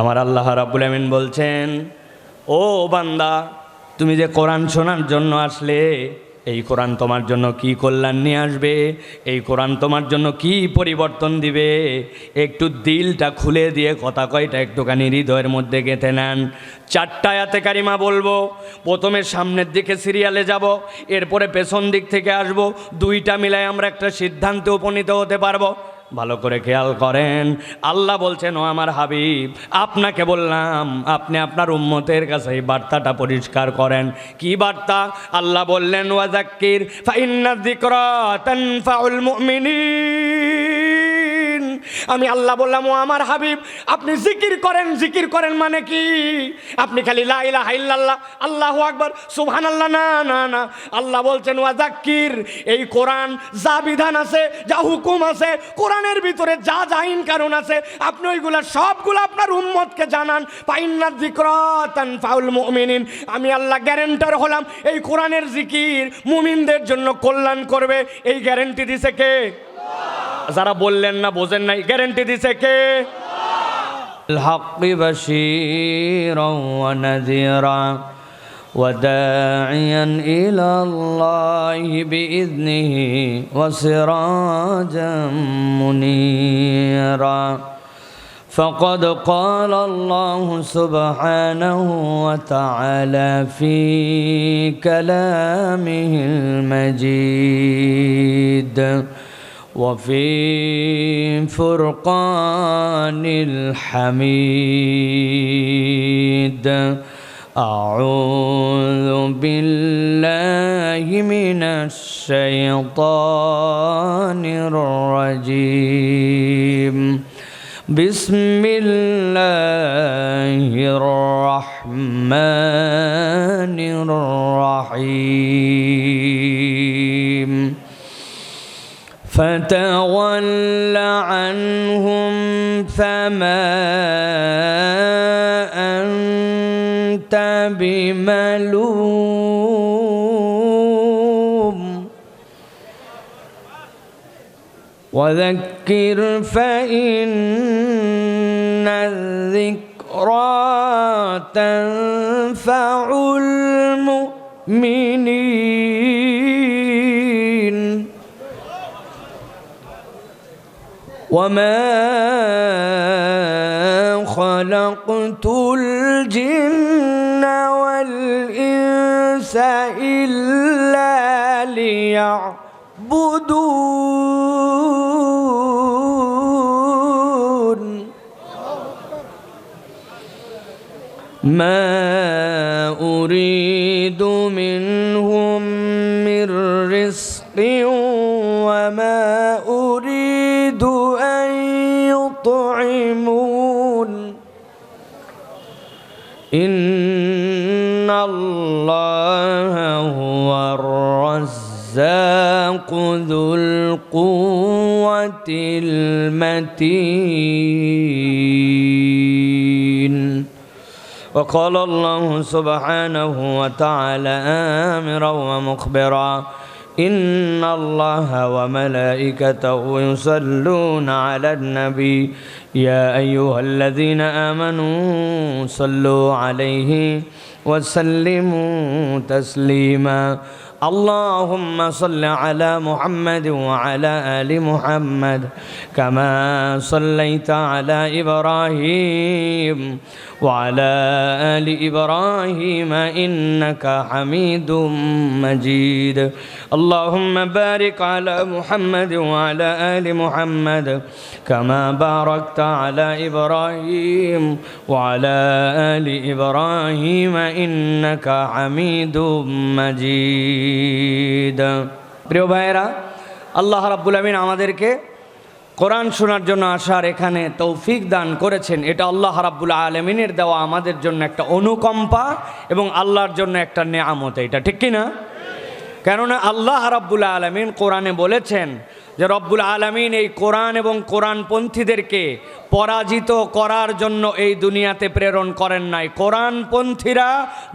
আমার আল্লাহ রাব্বুল আমিন বলছেন, ও বান্দা, তুমি যে কোরআন শোনার জন্য আসলে, এই কোরআন তোমার জন্য কি কল্যাণ নিয়ে আসবে, এই কোরআন তোমার জন্য কি পরিবর্তন দিবে, একটু দিলটা খুলে দিয়ে কথা কয়টা একটুখানি হৃদয়ের মধ্যে গেঁথে নেন। 4টা আয়াতে কারিমা বলবো, প্রথমে সামনের দিকে সিরিয়ালে যাব, এরপরে পেছন দিক থেকে আসব, 2টা মিলাই আমরা একটা সিদ্ধান্তে উপনীত হতে পারবো। ভালো করে খেয়াল করেন। আল্লাহ বলছেন, ও আমার হাবিব, আপনাকে বললাম আপনি আপনার উম্মতের কাছে এই বার্তাটা পরিষ্কার করেন। কি বার্তা? আল্লাহ বললেন, ওয়াযাক্কির ফাইন্না যিকরা তানফাউল মুমিনিন। আমি আল্লাহ বললাম, ও আমার হাবিব, আপনি জিকির করেন। জিকির করেন মানে কি? আপনি খালি লা ইলাহা ইল্লাল্লাহ, আল্লাহু আকবার, সুবহানাল্লাহ, না না না। আল্লাহ বলছেন, ওয়াযাক্কির, এই কোরআন যা বিধান আছে, যা হুকুম আছে, কোরআনের ভিতরে যা যা আইন কানুন আছে, আপনি ওইগুলা সবগুলো আপনার উম্মতকে জানান। ফাইন্না যিকরা তানফাউল মুমিনিন। আমি আল্লাহ গ্যারান্টার হলাম, এই কোরআনের জিকির মুমিনদের জন্য কল্যাণ করবে। এই গ্যারান্টি দিছে কে? যারা বললেন না, বোঝেন নাই, গ্যারান্টি দিছে কে? الحق بشيرا ونذيرا وداعيا إلى الله بإذنه وسراجا منيرا فقد قال الله سبحانه وتعالى في كلامه المجيد وفي فرقان الحميد. أعوذ بالله من الشيطان الرجيم. بسم الله الرحمن الرحيم. فتول عنهم فما أنت بملوم وذكر فإن الذكرى تنفع المؤمنين. وما خلقت الجن والإنس إلا ليعبدون. ما أريد منهم من رزق وما أريد أن يطعمون. إن الله هو الرزاق ذو القوة المتين. وقال الله سبحانه وتعالى آمرا ومخبرا إن الله وملائكته يصلون على النبي يا أيها الذين آمنوا صلوا عليه وسلموا تسليما. اللهم صل على محمد وعلى آل محمد كما صليت على إبراهيم وعلى آل إبراهيم إنك حميد مجيد. اللهم بارك على محمد وعلى آل محمد كما باركت على إبراهيم وعلى آل إبراهيم إنك حميد مجيد. প্রিয় ভাইরা, আল্লাহ রাব্বুল আমিন আমাদেরকে কোরআন শোনার জন্য আসার এখানে তৌফিক দান করেছেন। এটা আল্লাহ রাব্বুল আলামিনের দেওয়া আমাদের জন্য একটা অনুকম্পা এবং আল্লাহর জন্য একটা নেয়ামত। এটা ঠিক কি না? কেননা আল্লাহ রাব্বুল আলামিন কোরআনে বলেছেন যে রব্বুল আলামিন এই কোরআন এবং কোরআনপন্থীদেরকে পরাজিত করার জন্য এই দুনিয়াতে প্রেরণ করেন নাই। কোরআনপন্থীরা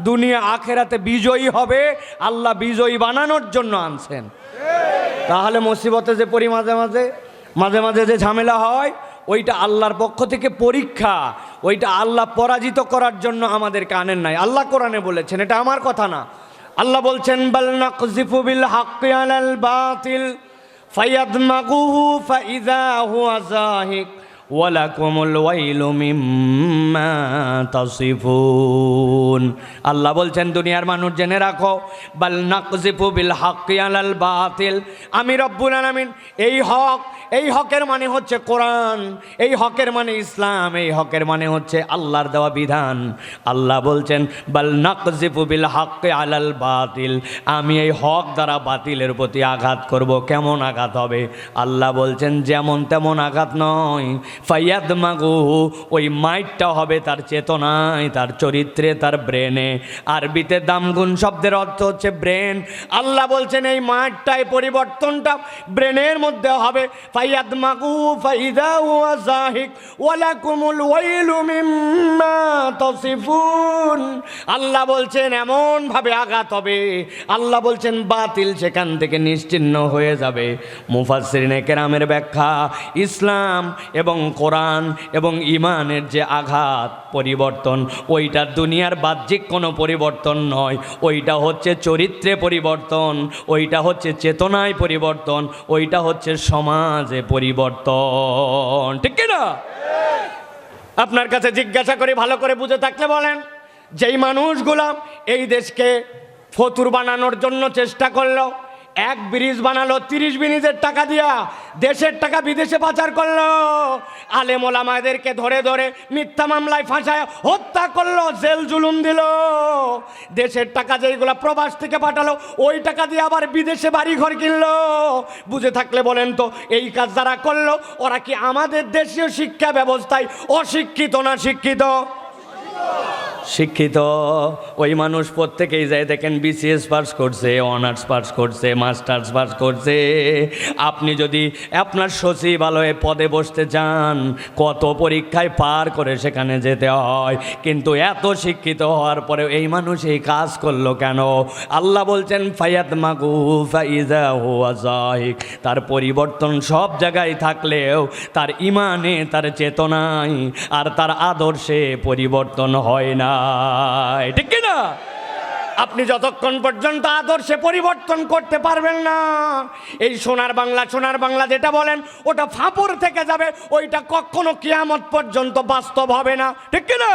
দুনিয়া আখেরাতে বিজয়ী হবে, আল্লাহ বিজয়ী বানানোর জন্য আনছেন। তাহলে মুসিবতে যে পড়ি মাঝে মাঝে যে ঝামেলা হয়, ওইটা আল্লাহর পক্ষ থেকে পরীক্ষা, ওইটা আল্লাহ পরাজিত করার জন্য আমাদেরকে আনেন নাই। আল্লাহ কোরআনে বলেছেন, এটা আমার কথা না। আল্লাহ বলছেন বাল নাকযিফু বিল হাক্কি আলাল বাতিল ফায়াদমাগুহু ফাইযা হুয়া যাহিক ওয়ালাকুমুল ওয়াইলু মিম্মা তাসিফুন। আল্লাহ বলছেন দুনিয়ার মানুষ জেনে রাখো, বাল নাকযিফু বিল হাক্কি আলাল বাতিল, আমি রব্বুল আলামিন এই হকের মানে হচ্ছে কোরআন, এই হকের মানে ইসলাম, এই হকের মানে হচ্ছে আল্লাহর দেওয়া বিধান। আল্লাহ বলছেন বাল নাকযিফু বিল হাক্কি আলাল বাতিল, আমি এই হক দ্বারা বাতিলের প্রতি আঘাত করব। কেমন আঘাত হবে? আল্লাহ বলছেন যেমন তেমন আঘাত নয়, ফায়াদমাগুহু, ওই মাইটটা হবে তার চেতনায়, তার চরিত্রে, তার ব্রেনে। আরবিতে দামগুন শব্দের অর্থ হচ্ছে ব্রেন। আল্লাহ বলছেন এই মাইটটাই, পরিবর্তনটা ব্রেনের মধ্যে হবে। ফায়াদমাগুহু ফাইযা হুয়া যাহিক ওয়ালাকুমুল ওয়াইলু মিম্মা তাসিফুন। আল্লাহ বলছেন এমন ভাবে আঘাত হবে, আল্লাহ বলছেন বাতিল সেখান থেকে নিশ্চিহ্ন হয়ে যাবে। মুফাসসিরিনে কেরামের ব্যাখ্যা, ইসলাম এবং কোরআন এবং ইমানের যে আঘাত, পরিবর্তন, ওইটা দুনিয়ার বাহ্যিক কোনো পরিবর্তন নয়, ওইটা হচ্ছে চরিত্রে পরিবর্তন, ওইটা হচ্ছে চেতনায় পরিবর্তন, ওইটা হচ্ছে সমাজে পরিবর্তন। ঠিক কিনা? আপনার কাছে জিজ্ঞাসা করে ভালো করে বুঝে থাকলে বলেন, যেই মানুষগুলো এই দেশকে ফতুর বানানোর জন্য চেষ্টা করলো, এক ব্রিজ বানালো 30 ব্রিজের টাকা দিয়া, দেশের টাকা বিদেশে পাচার করলো, আলেম ওলামাদেরকে ধরে ধরে মিথ্যা মামলায় ফাঁসায় হত্যা করলো, জেল জুলুম দিল, দেশের টাকা যেইগুলো প্রবাস থেকে পাঠালো ওই টাকা দিয়ে আবার বিদেশে বাড়ি ঘর কিনলো। বুঝে থাকলে বলেন তো, এই কাজ যারা করলো ওরা কি আমাদের দেশীয় শিক্ষা ব্যবস্থায় অশিক্ষিত না শিক্ষিত? শিক্ষিত। ওই মানুষ প্রত্যেকেই যায় দেখেন বিসিএস পাস করছে, অনার্স পাস করছে, মাস্টার্স পাস করছে। আপনি যদি আপনার সচিবালয়ে পদে বসতে চান, কত পরীক্ষায় পার করে সেখানে যেতে হয়, কিন্তু এত শিক্ষিত হওয়ার পরেও এই মানুষ এই কাজ করলো কেন? আল্লাহ বলছেন ফায়াদমাগুহু ফাইযা হুয়া যাহিক, তার পরিবর্তন সব জায়গায় থাকলেও তার ইমানে, তার চেতনায় আর তার আদর্শে পরিবর্তন হয় না। ঠিক কিনা? আপনি যতক্ষণ পর্যন্ত আদর্শে পরিবর্তন করতে পারবেন না, এই সোনার বাংলা যেটা বলেন ওটা ফাঁপড় থেকে যাবে, ওইটা কখনো কিয়ামত পর্যন্ত বাস্তব হবে না। ঠিক কিনা?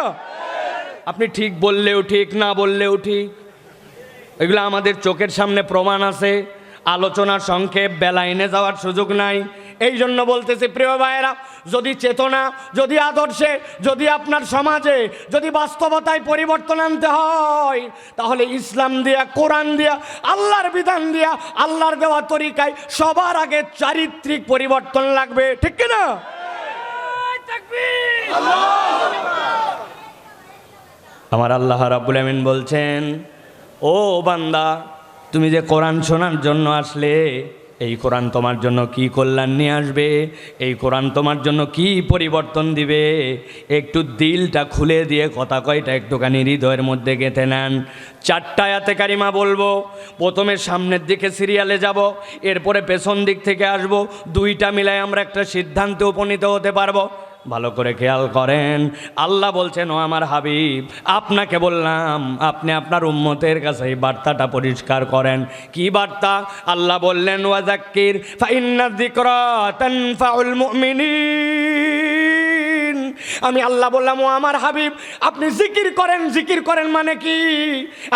আপনি ঠিক বললেও ঠিক, না বললেও ঠিক, এগুলো আমাদের চোখের সামনে প্রমাণ আছে। আলোচনার সংক্ষেপ, বেলাইনে যাওয়ার সুযোগ নাই। এই জন্য বলতেছি প্রিয় ভাইয়েরা, যদি চেতনা, যদি আদর্শে, যদি আপনার সমাজে, যদি বাস্তবতায় পরিবর্তন আনতে হয়, তাহলে ইসলাম দিয়া, কোরআন দিয়া, আল্লাহর বিধান দিয়া, আল্লাহর দেওয়া তরিকায় সবার আগে চারিত্রিক পরিবর্তন লাগবে। ঠিক কিনা? আমার আল্লাহ রাব্বুল আমিন বলছেন, ও বান্দা, তুমি যে কোরআন শোনার জন্য আসলে, এই কোরআন তোমার জন্য কি কল্যাণ নিয়ে আসবে, এই কোরআন তোমার জন্য কি পরিবর্তন দিবে, একটু দিলটা খুলে দিয়ে কথা কয়টা একটুখানি হৃদয়ের মধ্যে গেঁথে নেন। 4টা আয়াতে কারিমা বলবো, প্রথমে সামনের দিকে সিরিয়ালে যাব, এরপরে পেছন দিক থেকে আসব, 2টা মিলাই আমরা একটা সিদ্ধান্তে উপনীত হতে পারবো। ভালো করে খেয়াল করেন। আল্লাহ বলছেন, ও আমার হাবিব, আপনাকে বললাম আপনি আপনার উম্মতের কাছে এই বার্তাটা পরিষ্কার করেন। কি বার্তা? আল্লাহ বললেন, ওয়াযাক্কির ফাইন্না যিকরা তানফাউল মুমিনিন। আমি আল্লাহ বললাম, ও আমার হাবিব, আপনি জিকির করেন। জিকির করেন মানে কি?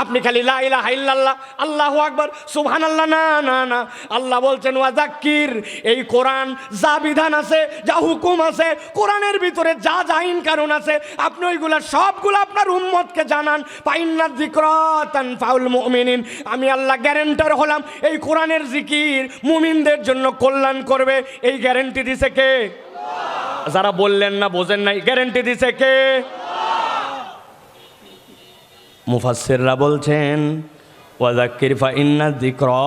আপনি খালি লা ইলাহা ইল্লাল্লাহ, আল্লাহু আকবার, সুবহানাল্লাহ, না না না। আল্লাহ বলছেন, ওয়াযাক্কির, এই কোরআন যা বিধান আছে, যা হুকুম আছে, কোরআনের ভিতরে যা যা আইন কানুন আছে, আপনি ওইগুলা সবগুলো আপনার উম্মতকে জানান। ফাইন্না যিকরা তানফাউল মুমিনিন। আমি আল্লাহ গ্যারান্টার হলাম, এই কোরআনের জিকির মুমিনদের জন্য কল্যাণ করবে। এই গ্যারান্টি দিছে কে? যারা বললেন না, বোঝেন নাই, গ্যারান্টি দিছে কে? মুফাসসিররা বলছেন, ওয়াযাক্কির ফাইন্না যিকরা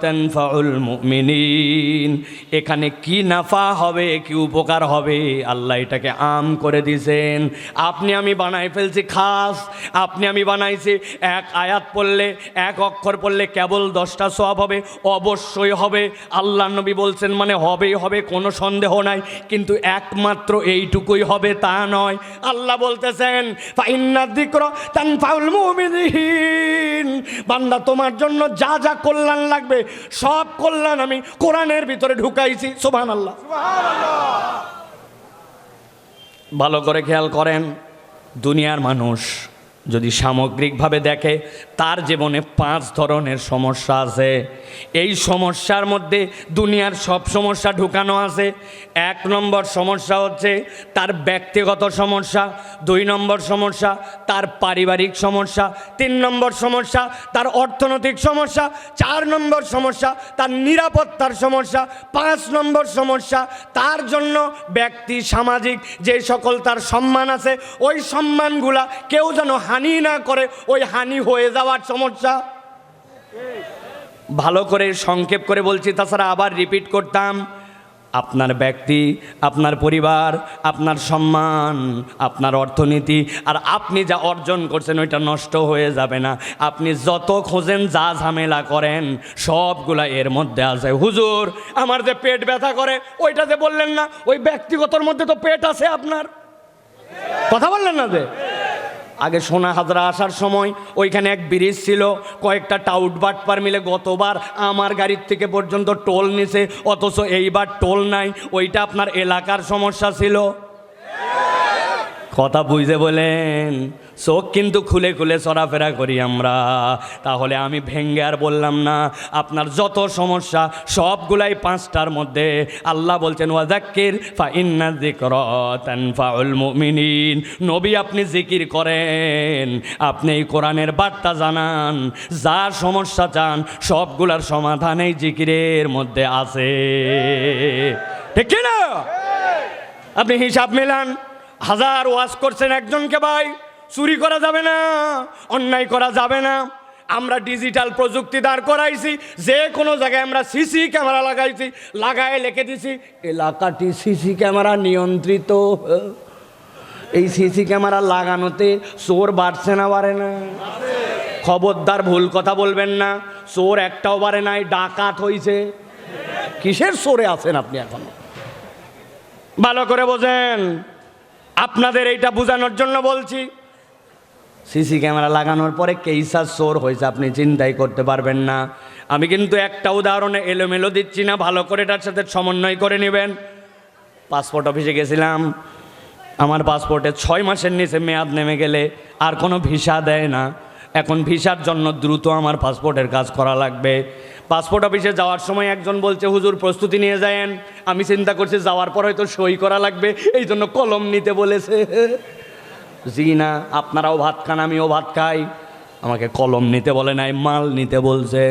তানফাউল মুমিনিন। এখানে কি নাফা হবে, কি উপকার হবে, আল্লাহ এটাকে আম করে দিয়েছেন। আপনি আমি বানাই ফেলছি খাস, আপনি আমি বানাইছি এক আয়াত পড়লে, এক অক্ষর পড়লে কেবল 10টা সওয়াব হবে, অবশ্যই হবে। আল্লাহ নবী বলছেন মানে হবেই হবে, কোনো সন্দেহ নাই। কিন্তু একমাত্র এইটুকুই হবে তা নয়। আল্লাহ বলতেছেন ফাইন্না যিকরা তানফাউল মুমিনিন, বান্দা তোমার জন্য যা যা কল্যাণ লাগবে সব কল্যাণ আমি কোরআনের ভিতরে ঢুকাইছি। সুবহানাল্লাহ। ভালো করে খেয়াল করেন, দুনিয়ার মানুষ যদি সামগ্রিকভাবে দেখে তার জীবনে 5 ধরনের সমস্যা আছে। এই সমস্যার মধ্যে দুনিয়ার সব সমস্যা ঢুকানো আছে। 1 নম্বর সমস্যা হচ্ছে তার ব্যক্তিগত সমস্যা, 2 নম্বর সমস্যা তার পারিবারিক সমস্যা, 3 নম্বর সমস্যা তার অর্থনৈতিক সমস্যা, 4 নম্বর সমস্যা তার নিরাপত্তার সমস্যা, 5 নম্বর সমস্যা তার জন্য ব্যক্তি সামাজিক যে সকল তার সম্মান আছে ওই সম্মানগুলা কেউ যেন হানি না করে, ওই হানি হয়ে যাওয়ার সমস্যা। ভালো করে সংক্ষেপ করে বলছি, তাছাড়া আবার রিপিট করতাম। আপনার ব্যক্তি, আপনার পরিবার, আপনার সম্মান, আপনার অর্থনীতি, আর আপনি যা অর্জন করছেন ওইটা নষ্ট হয়ে যাবে না। আপনি যত খোঁজেন, যা ঝামেলা করেন, সবগুলা এর মধ্যে আছে। হুজুর আমার যে পেট ব্যথা করে ওইটা যে বললেন না, ওই ব্যক্তিগতর মধ্যে তো পেট আছে আপনার, কথা বললেন না যে। আগে সোনা হাজরা আসার সময় ওইখানে এক ব্রিজ ছিল, কয়েকটা টাউট বাটপার মিলে গতবার আমার গাড়ির থেকে পর্যন্ত টোল নিছে, অথচ এইবার টোল নাই। ওইটা আপনার এলাকার সমস্যা ছিল। কথা বুঝে বলেন, চোখ কিন্তু খুলে খুলে চলাফেরা করি আমরা। তাহলে আমি ভেঙ্গে আর বললাম না, আপনার যত সমস্যা সবগুলাই 5টার মধ্যে। আল্লাহ বলছেন ওয়াযাক্কির ফাইন্না যিকরা তানফাউল মুমিনিন। নবী আপনি জিকির করেন, আপনি এই কোরআনের বার্তা জানান, যা সমস্যা চান সবগুলার সমাধান এই জিকিরের মধ্যে আছে। ঠিক কি না? আপনি হিসাব মেলান, 1000 ওয়াজ করছেন একজনকে, ভাই চুরি করা যাবে না, অন্যায় করা যাবে না। আমরা ডিজিটাল প্রযুক্তি দাঁড় করাইছি, যে কোনো জায়গায় আমরা সিসি ক্যামেরা লাগাইছি, লাগায় লিখে দিছি এলাকাটি সিসি ক্যামেরা নিয়ন্ত্রিত। এই সিসি ক্যামেরা লাগানোতে চোর বাড়ছে না বাড়ে না? খবরদার ভুল কথা বলবেন না, চোর একটাও বাড়ে নাই, ডাকাত হইছে। কিসের চোরে আছেন আপনি এখন? ভালো করে বোঝেন, আপনাদের এইটা বোঝানোর জন্য বলছি। সিসি ক্যামেরা লাগানোর পরে কেইসার চোর হয়েছে আপনি চিন্তাই করতে পারবেন না। আমি কিন্তু একটা উদাহরণে এলোমেলো দিচ্ছি না, ভালো করে এটার সাথে সমন্বয় করে নেবেন। পাসপোর্ট অফিসে গেছিলাম, আমার পাসপোর্টে 6 মাসের নিচে মেয়াদ নেমে গেলে আর কোনো ভিসা দেয় না। এখন ভিসার জন্য দ্রুত আমার পাসপোর্টের কাজ করা লাগবে। পাসপোর্ট অফিসে যাওয়ার সময় একজন বলছে হুজুর প্রস্তুতি নিয়ে যায়েন। আমি চিন্তা করছি যাওয়ার পর হয়তো সই করা লাগবে, এই জন্য কলম নিতে বলেছে। জি না, আপনারাও ভাত খান, আমিও ভাত খাই, আমাকে কলম নিতে বলে নাই, মাল নিতে বলছে।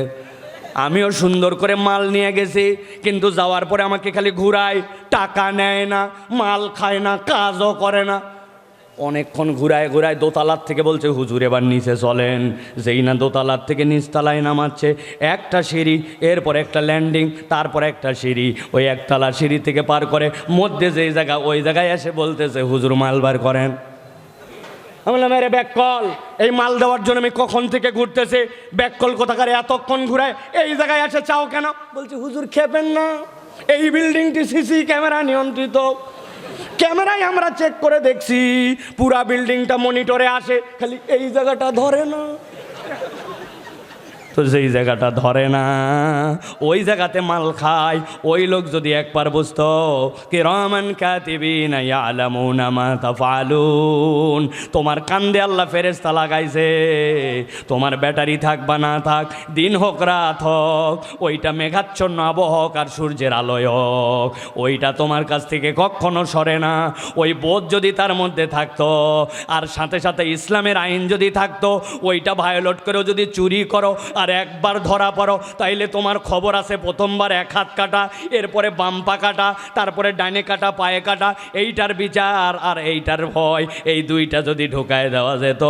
আমিও সুন্দর করে মাল নিয়ে গেছি, কিন্তু যাওয়ার পরে আমাকে খালি ঘুরায়, টাকা নেয় না, মাল খায় না, কাজও করে না। অনেকক্ষণ ঘুরায় ঘুরায় দোতলার থেকে বলছে হুজুর এবার নিচে চলেন। যেই না দোতলার থেকে নিচতলায় নামাচ্ছে, একটা সিঁড়ি, এরপর একটা ল্যান্ডিং, তারপর একটা সিঁড়ি, ওই একতলা সিঁড়ি থেকে পার করে মধ্যে যেই জায়গা ওই জায়গায় এসে বলতেছে হুজুর মাল বার করেন। আমি বললাম আরে ব্যাককল, এই মাল দেওয়ার জন্য আমি কখন থেকে ঘুরতেছে, ব্যাককল কোথাকারে এতক্ষণ ঘুরায়, এই জায়গায় এসে চাও কেন? বলছি হুজুর খেপেন না, এই বিল্ডিংটি সিসি ক্যামেরা নিয়ন্ত্রিত। ক্যামেরায় আমরা চেক করে দেখছি, পুরা বিল্ডিংটা মনিটরে আসে, খালি এই জায়গাটা ধরে না। তো যেই জায়গাটা ধরে না ওই জায়গাতে মাল খায়। ওই লোক যদি একবার বুঝতো কিরামান কাতিবিনা ইয়ালামুনা মা তাফআলুন, তোমার কান্দে আল্লাহ ফেরেশতা লাগাইছে, তোমার ব্যাটারি থাক বা না থাক, দিন হোক রাত হোক, ওইটা মেঘাচ্ছন্ন আবহাওয়া হোক আর সূর্যের আলোয় হোক, ওইটা তোমার কাছ থেকে কখনো সরে না। ওই বোধ যদি তার মধ্যে থাকতো, আর সাথে সাথে ইসলামের আইন যদি থাকতো, ওইটা ভায়োলেট করেও যদি চুরি করো আর আর একবার ধরা পড়ো তাইলে তোমার খবর আছে প্রথমবার এক হাত কাটা, এরপরে বাম পা কাটা, তারপরে ডানে কাটা, পায়ে কাটা। এইটার বিচার আর এইটার ভয়, এই দুইটা যদি ঢুকায় দেওয়া যেত,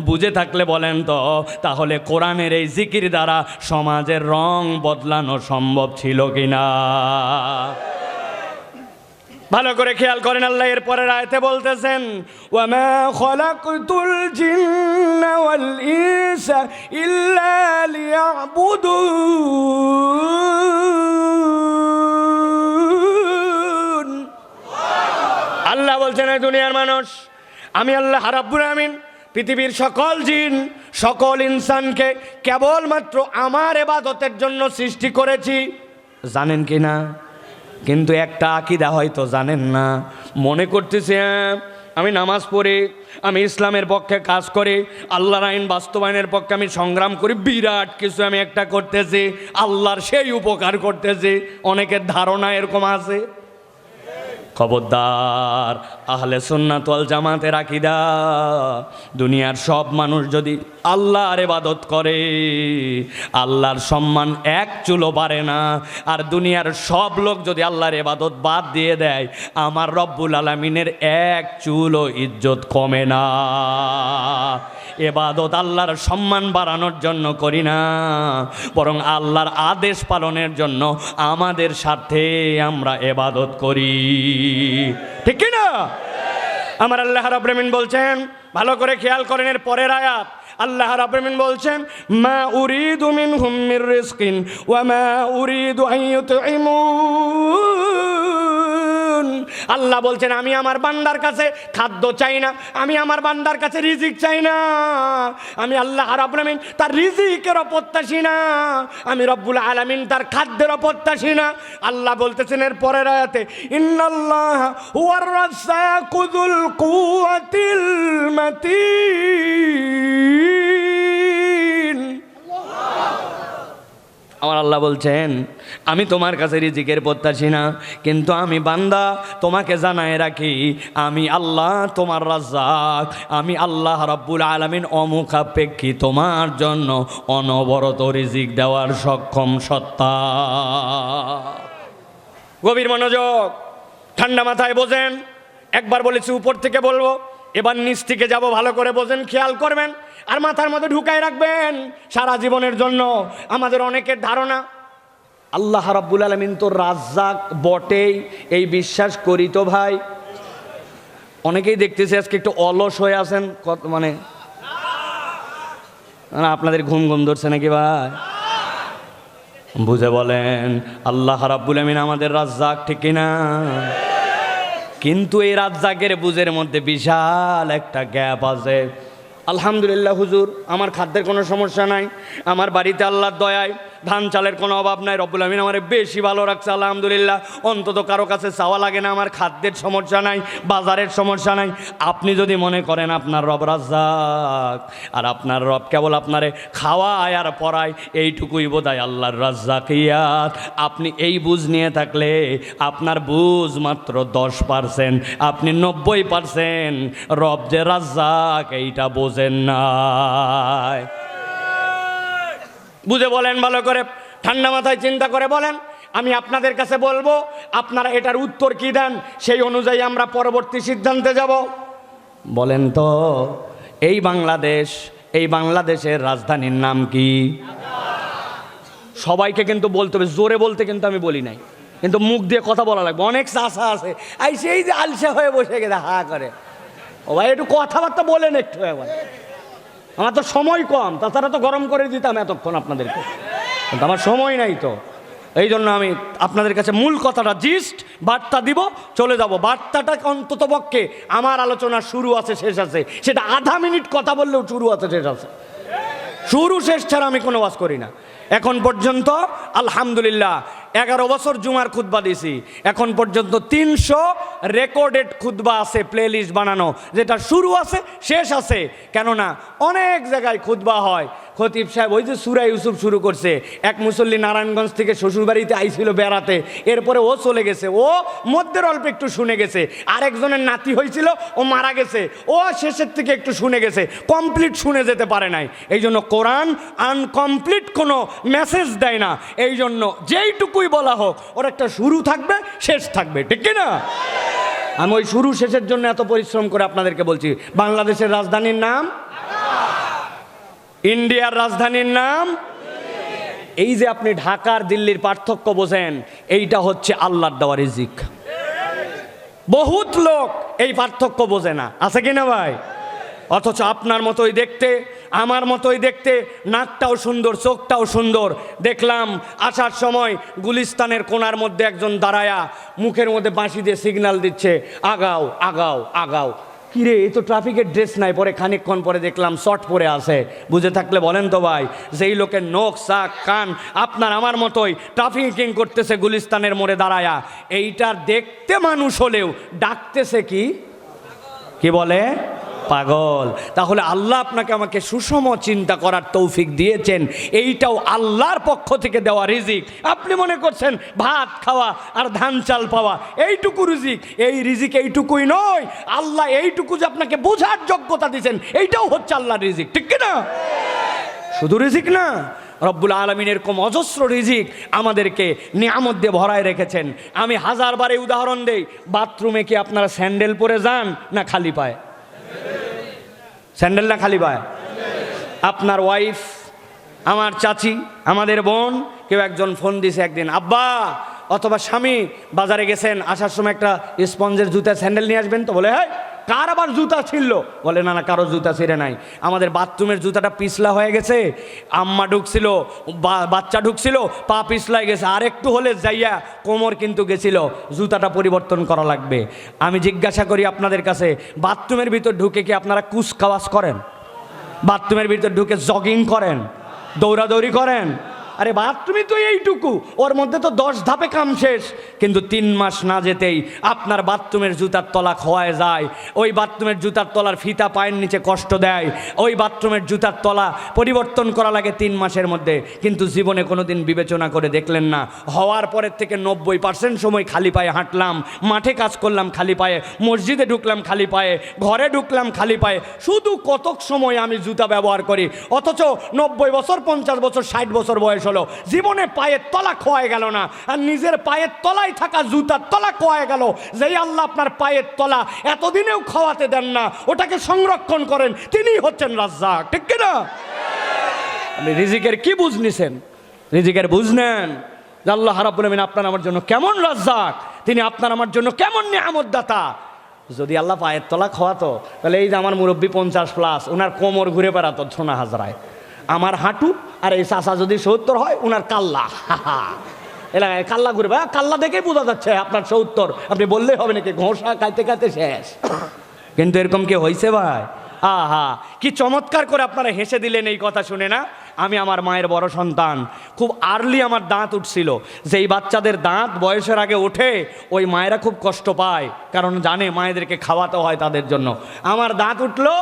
বুঝে থাকলে বলেন তো তাহলে কোরআনের এই জিকির দ্বারা সমাজের রং বদলানো সম্ভব ছিল কিনা? ভালো করে খেয়াল করেন, আল্লাহ এর পরের আয়াতে বলতেছেন, ওয়ামা খালাকতুল জিন্না ওয়াল ইনসা ইল্লা লিয়াবুদুন। আল্লাহ বলছেন, এই দুনিয়ার মানুষ, আমি আল্লাহ রাব্বুল আমিন পৃথিবীর সকল জিন সকল ইনসানকে কেবলমাত্র আমার ইবাদতের জন্য সৃষ্টি করেছি। জানেন কি না? কিন্তু একটা আকীদা হয়তো জানেন না, মনে করতেছে আমি নামাজ পড়ি, আমি ইসলামের পক্ষে কাজ করি, আল্লাহর আইন বাস্তবায়নের পক্ষে আমি সংগ্রাম করি, বিরাট কিছু আমি একটা করতেছি, আল্লাহর সেই উপকার করতেছি। অনেকের ধারণা এরকম আছে। খবরদার, আহলে সুন্নাত ওয়াল জামাতের আকীদা, দুনিয়ার সব মানুষ যদি আল্লাহর ইবাদত করে আল্লাহর সম্মান এক চুলও বাড়ে না। আর দুনিয়ার সব লোক যদি আল্লাহর ইবাদত বাদ দিয়ে দেয়, আমার রব্বুল আলামিনের এক চুলও ইজ্জত কমে না। ইবাদত আল্লাহর সম্মান বাড়ানোর জন্য করি না, বরং আল্লাহর আদেশ পালনের জন্য আমাদের স্বার্থে আমরা ইবাদত করি। ঠিক কি না? আমার আল্লাহ রাব্বুল আমিন বলছেন, ভালো করে খেয়াল করেন এর পরের আয়াত, আল্লাহ রাব্বুল আমিন বলছেন, মা উরিদু মিনহুম মির রিজকিন ওয়া মা উরিদু আন ইউতঈমুন। আল্লাহ বলছেন, আমি আমার বান্দার কাছে খাদ্য চাই না, আমি আমার বান্দার কাছে রিজিক চাই না। আমি আল্লাহ রাব্বুল আমিন তার রিজিকেরও প্রত্যাশী না, আমি রব্বুল আলামিন তার খাদ্যেরও প্রত্যাশী না। আল্লাহ বলতেছেন এর পরের আয়াতে, ইন্নাল্লাহা হুয়ার রাজ্জাকু যুল কুওয়াতিল মাতিন। আমার আল্লাহ বলছেন, আমি তোমার কাছে রিজিকের প্রত্যাশী না, কিন্তু আমি বান্দা তোমাকে জানায় রাখি, আমি আল্লাহ তোমার রাজ্জাক, আমি আল্লাহ রাব্বুল আলামিন অমুখাপেক্ষী তোমার জন্য অনবরত রিজিক দেওয়ার সক্ষম সত্তা। গভীর মনোযোগ, ঠান্ডা মাথায় বোঝেন। একবার বলেছি উপর থেকে বলবো, এবার নিচ থেকে যাব, ভালো করে বোঝেন, খেয়াল করবেন আর মাথার মধ্যে ঢুকায় রাখবেন সারা জীবনের জন্য। আমাদের অনেকের ধারণা আল্লাহ রাব্বুল আলামিন তো রাজ্জাক বটেই, এই বিশ্বাস করি তো ভাই। অনেকেই দেখতেছি আজকে একটু অলস হয়ে আছেন, মানে আপনাদের ঘুম ঘুম ধরছে নাকি ভাই? বুঝে বলেন, আল্লাহ রাব্বুল আমিন আমাদের রাজ্জাক, ঠিক না? কিন্তু এই রাজ্জাকের বুঝের মধ্যে বিশাল একটা গ্যাপ আছে। আলহামদুলিল্লাহ হুজুর, আমার খাদ্যের কোনো সমস্যা নাই, আমার বাড়িতে আল্লাহর দয়ায় ধান চালের কোনো অভাব নাই, রব্বুল আমিন আমার বেশি ভালো রাখছে আলহামদুলিল্লাহ, অন্তত কারো কাছে চাওয়া লাগে না, আমার খাদ্যের সমস্যা নাই, বাজারের সমস্যা নাই। আপনি যদি মনে করেন আপনার রব রাজ্জাক আর আপনার রব কেবল আপনারে খাওয়ায় আর পড়ায়, এইটুকুই বোধহয় আল্লাহর রাজ্জাকিয়াত, আপনি এই বুঝ নিয়ে থাকলে আপনার বুঝ মাত্র 10%, আপনি 90% রব যে রাজ্জাক এইটা বোঝেন না। বুঝে বলেন, ভালো করে ঠান্ডা মাথায় চিন্তা করে বলেন। আমি আপনাদের কাছে বলবো, আপনারা এটার উত্তর কি দেন, সেই অনুযায়ী আমরা পরবর্তী সিদ্ধান্তে যাব। বলেন তো, এই বাংলাদেশের রাজধানীর নাম কি? সবাইকে কিন্তু বলতে হবে, জোরে বলতে কিন্তু আমি বলি নাই, কিন্তু মুখ দিয়ে কথা বলা লাগবে। অনেক চাষা আছে এই সেই যে আলসে হয়ে বসে গেছে হা করে, ও ভাই একটু কথাবার্তা বলেন একটু। এবার আমার তো সময় কম, তাছাড়া তো গরম করে দিতাম এতক্ষণ আপনাদেরকে, কিন্তু আমার সময় নাই তো। এই জন্য আমি আপনাদের কাছে মূল কথাটা জিস্ট বার্তা দিব, চলে যাব। বার্তাটা অন্তত পক্ষে আমার আলোচনা শুরু আছে শেষ আছে, সেটা আধা মিনিট কথা বললেও শুরু আছে শেষ আছে, শুরু শেষ ছাড়া আমি কোনো ওয়াজ করি না। এখন পর্যন্ত আলহামদুলিল্লাহ 11 বছর জুমার খুতবা দিছি, এখন পর্যন্ত 300 রেকর্ডেড খুতবা আছে, প্লে লিস্ট বানানো, যেটা শুরু আছে শেষ আছে। কেননা অনেক জায়গায় খুতবা হয়, খতিব সাহেব ওই যে সূরা ইউসুফ শুরু করছে, এক মুসল্লি নারায়ণগঞ্জ থেকে শ্বশুরবাড়িতে আইছিল বেড়াতে, এরপরে ও চলে গেছে, ও মধ্যের অল্প একটু শুনে গেছে, আরেকজনের নাতি হয়েছিল ও মারা গেছে, ও শেষের থেকে একটু শুনে গেছে, কমপ্লিট শুনে যেতে পারে নাই। এই জন্য কোরআন আনকমপ্লিট কোনো মেসেজ দেয় না, এই জন্য যেইটুকুই বলা হোক ওর একটা শুরু থাকবে শেষ থাকবে, ঠিক কি না? আমি ওই শুরু শেষের জন্য এত পরিশ্রম করে আপনাদেরকে বলছি। বাংলাদেশের রাজধানীর নাম, ইন্ডিয়ার রাজধানীর নাম, এই যে আপনি ঢাকার দিল্লির পার্থক্য বোঝেন, এইটা হচ্ছে আল্লাহর দেওয়া রিজিক। বহুত লোক এই পার্থক্য বোঝে না, আছে কিনা ভাই? অথচ আপনার মতোই দেখতে, আমার মতোই দেখতে, নাকটাও সুন্দর, চোখটাও সুন্দর। দেখলাম আসার সময় গুলিস্তানের কোণার মধ্যে একজন দাঁড়ায়া মুখের মধ্যে বাঁশি দিয়ে সিগন্যাল দিচ্ছে, আগাও আগাও আগাও। কিরে, এ তো ট্রাফিকের ড্রেস নাই। পরে খানিকক্ষণ পরে দেখলাম শর্ট পরে আছে। বুঝে থাকলে বলেন তো ভাই, যেই লোকের নখ চাক কান আপনার আমার মতোই ট্রাফিকিং করতেছে গুলিস্তানের মোড়ে দাঁড়ায়া, এইটার দেখতে মানুষ হলেও ডাকতেছে কি বলে? পাগল। তাহলে আল্লাহ আপনাকে আমাকে সুষম চিন্তা করার তৌফিক দিয়েছেন, এইটাও আল্লাহর পক্ষ থেকে দেওয়া রিজিক। আপনি মনে করছেন ভাত খাওয়া আর ধান চাল পাওয়া এইটুকু রিজিক, এই রিজিক এইটুকুই নয়। আল্লাহ এইটুকু যে আপনাকে বোঝার যোগ্যতা দিয়েছেন, এইটাও হচ্ছে আল্লাহর রিজিক, ঠিক কি না? শুধু রিজিক না, রব্বুল আলামিন এরকম অজস্র রিজিক আমাদেরকে নিয়ামত দিয়ে ভরায় রেখেছেন। আমি হাজারবারে উদাহরণ দেই, বাথরুমে কি আপনারা স্যান্ডেল পরে যান না খালি পায়? স্যান্ডেল না খালি পায়? আপনার ওয়াইফ, আমার চাচি, আমাদের বোন, কেউ একজন ফোন দিছে একদিন, আব্বা অথবা স্বামী বাজারে গেছেন, আসার সময় একটা স্পঞ্জের জুতা স্যান্ডেল নিয়ে আসবেন তো। বলে হ্যাঁ, কার আবার জুতা ছিঁড়লো? বলে না না, কারো জুতা ছিঁড়ে নাই, আমাদের বাথরুমের জুতাটা পিছলা হয়ে গেছে, আম্মা ঢুকছিল, বাচ্চা ঢুকছিল, পা পিছলায় গেছে, আর একটু হলে যাইয়া কোমর কিন্তু গেছিল, জুতাটা পরিবর্তন করা লাগবে। আমি জিজ্ঞাসা করি আপনাদের কাছে, বাথরুমের ভিতর ঢুকে কি আপনারা কুচকাওয়াজ করেন? বাথরুমের ভিতর ঢুকে জগিং করেন, দৌড়াদৌড়ি করেন? আরে বাথরুমই তো এইটুকু, ওর মধ্যে তো 10 ধাপে কাম শেষ। কিন্তু 3 মাস না যেতেই আপনার বাথরুমের জুতার তলা খোয়ায় যায়, ওই বাথরুমের জুতার তলার ফিতা পায়ের নিচে কষ্ট দেয়, ওই বাথরুমের জুতার তলা পরিবর্তন করা লাগে 3 মাসের মধ্যে। কিন্তু জীবনে কোনো দিন বিবেচনা করে দেখলেন না, হওয়ার পরের থেকে 90% সময় খালি পায়ে হাঁটলাম, মাঠে কাজ করলাম খালি পায়ে, মসজিদে ঢুকলাম খালি পায়ে, ঘরে ঢুকলাম খালি পায়ে, শুধু কতক সময় আমি জুতা ব্যবহার করি। অথচ 90 বছর, 50 বছর, 60 বছর বয়স হলো, জীবনে পায়ের তলা খোয়ায় গেল না, আর নিজের পায়ের তলায় থাকা জুতার তলা খোয়ায় গেল। যেই আল্লাহ আপনার পায়ের তলা এতদিনেও খাওয়াতে দেন না, ওটাকে সংরক্ষণ করেন, তিনিই হচ্ছেন রাজ্জাক, ঠিক কিনা? আপনি রিজিকের কি বুঝ নিছেন? রিজিকের বুঝ নেন যে আল্লাহ রাব্বুল আমিন আপনার আমার জন্য কেমন রাজ্জাক, তিনি আপনার আমার জন্য কেমন নিয়ামত দাতা। যদি আল্লাহ পায়ের তলা খাওয়াতো, তাহলে এই যে আমার মুরব্বী 50+, ওনার কোমর ঘুরে বেড়াতো সোনা হাজরায়, আমার হাঁটু, আর এই চাচা যদি 70 হয়, ওনার কাল্লা, এলাকায় কাল্লা ঘুরে বেড়া, কাল্লা দেখেই বোঝা যাচ্ছে আপনার 70। আপনি বললেই হবে নাকি, ঘোষা খাইতে খাইতে শেষ। কিন্তু এরকম কি হয়েছে ভাই? আহা, কি চমৎকার করে আপনারা হেসে দিলেন এই কথা শুনে না? আমি আমার মায়ের বড় সন্তান, খুব আর্লি আমার দাঁত উঠছিল। যেই বাচ্চাদের দাঁত বয়সের আগে ওঠে, ওই মায়েরা খুব কষ্ট পায়, কারণ জানে মায়েদেরকে খাওয়াতে হয় তাদের জন্য। আমার দাঁত উঠলো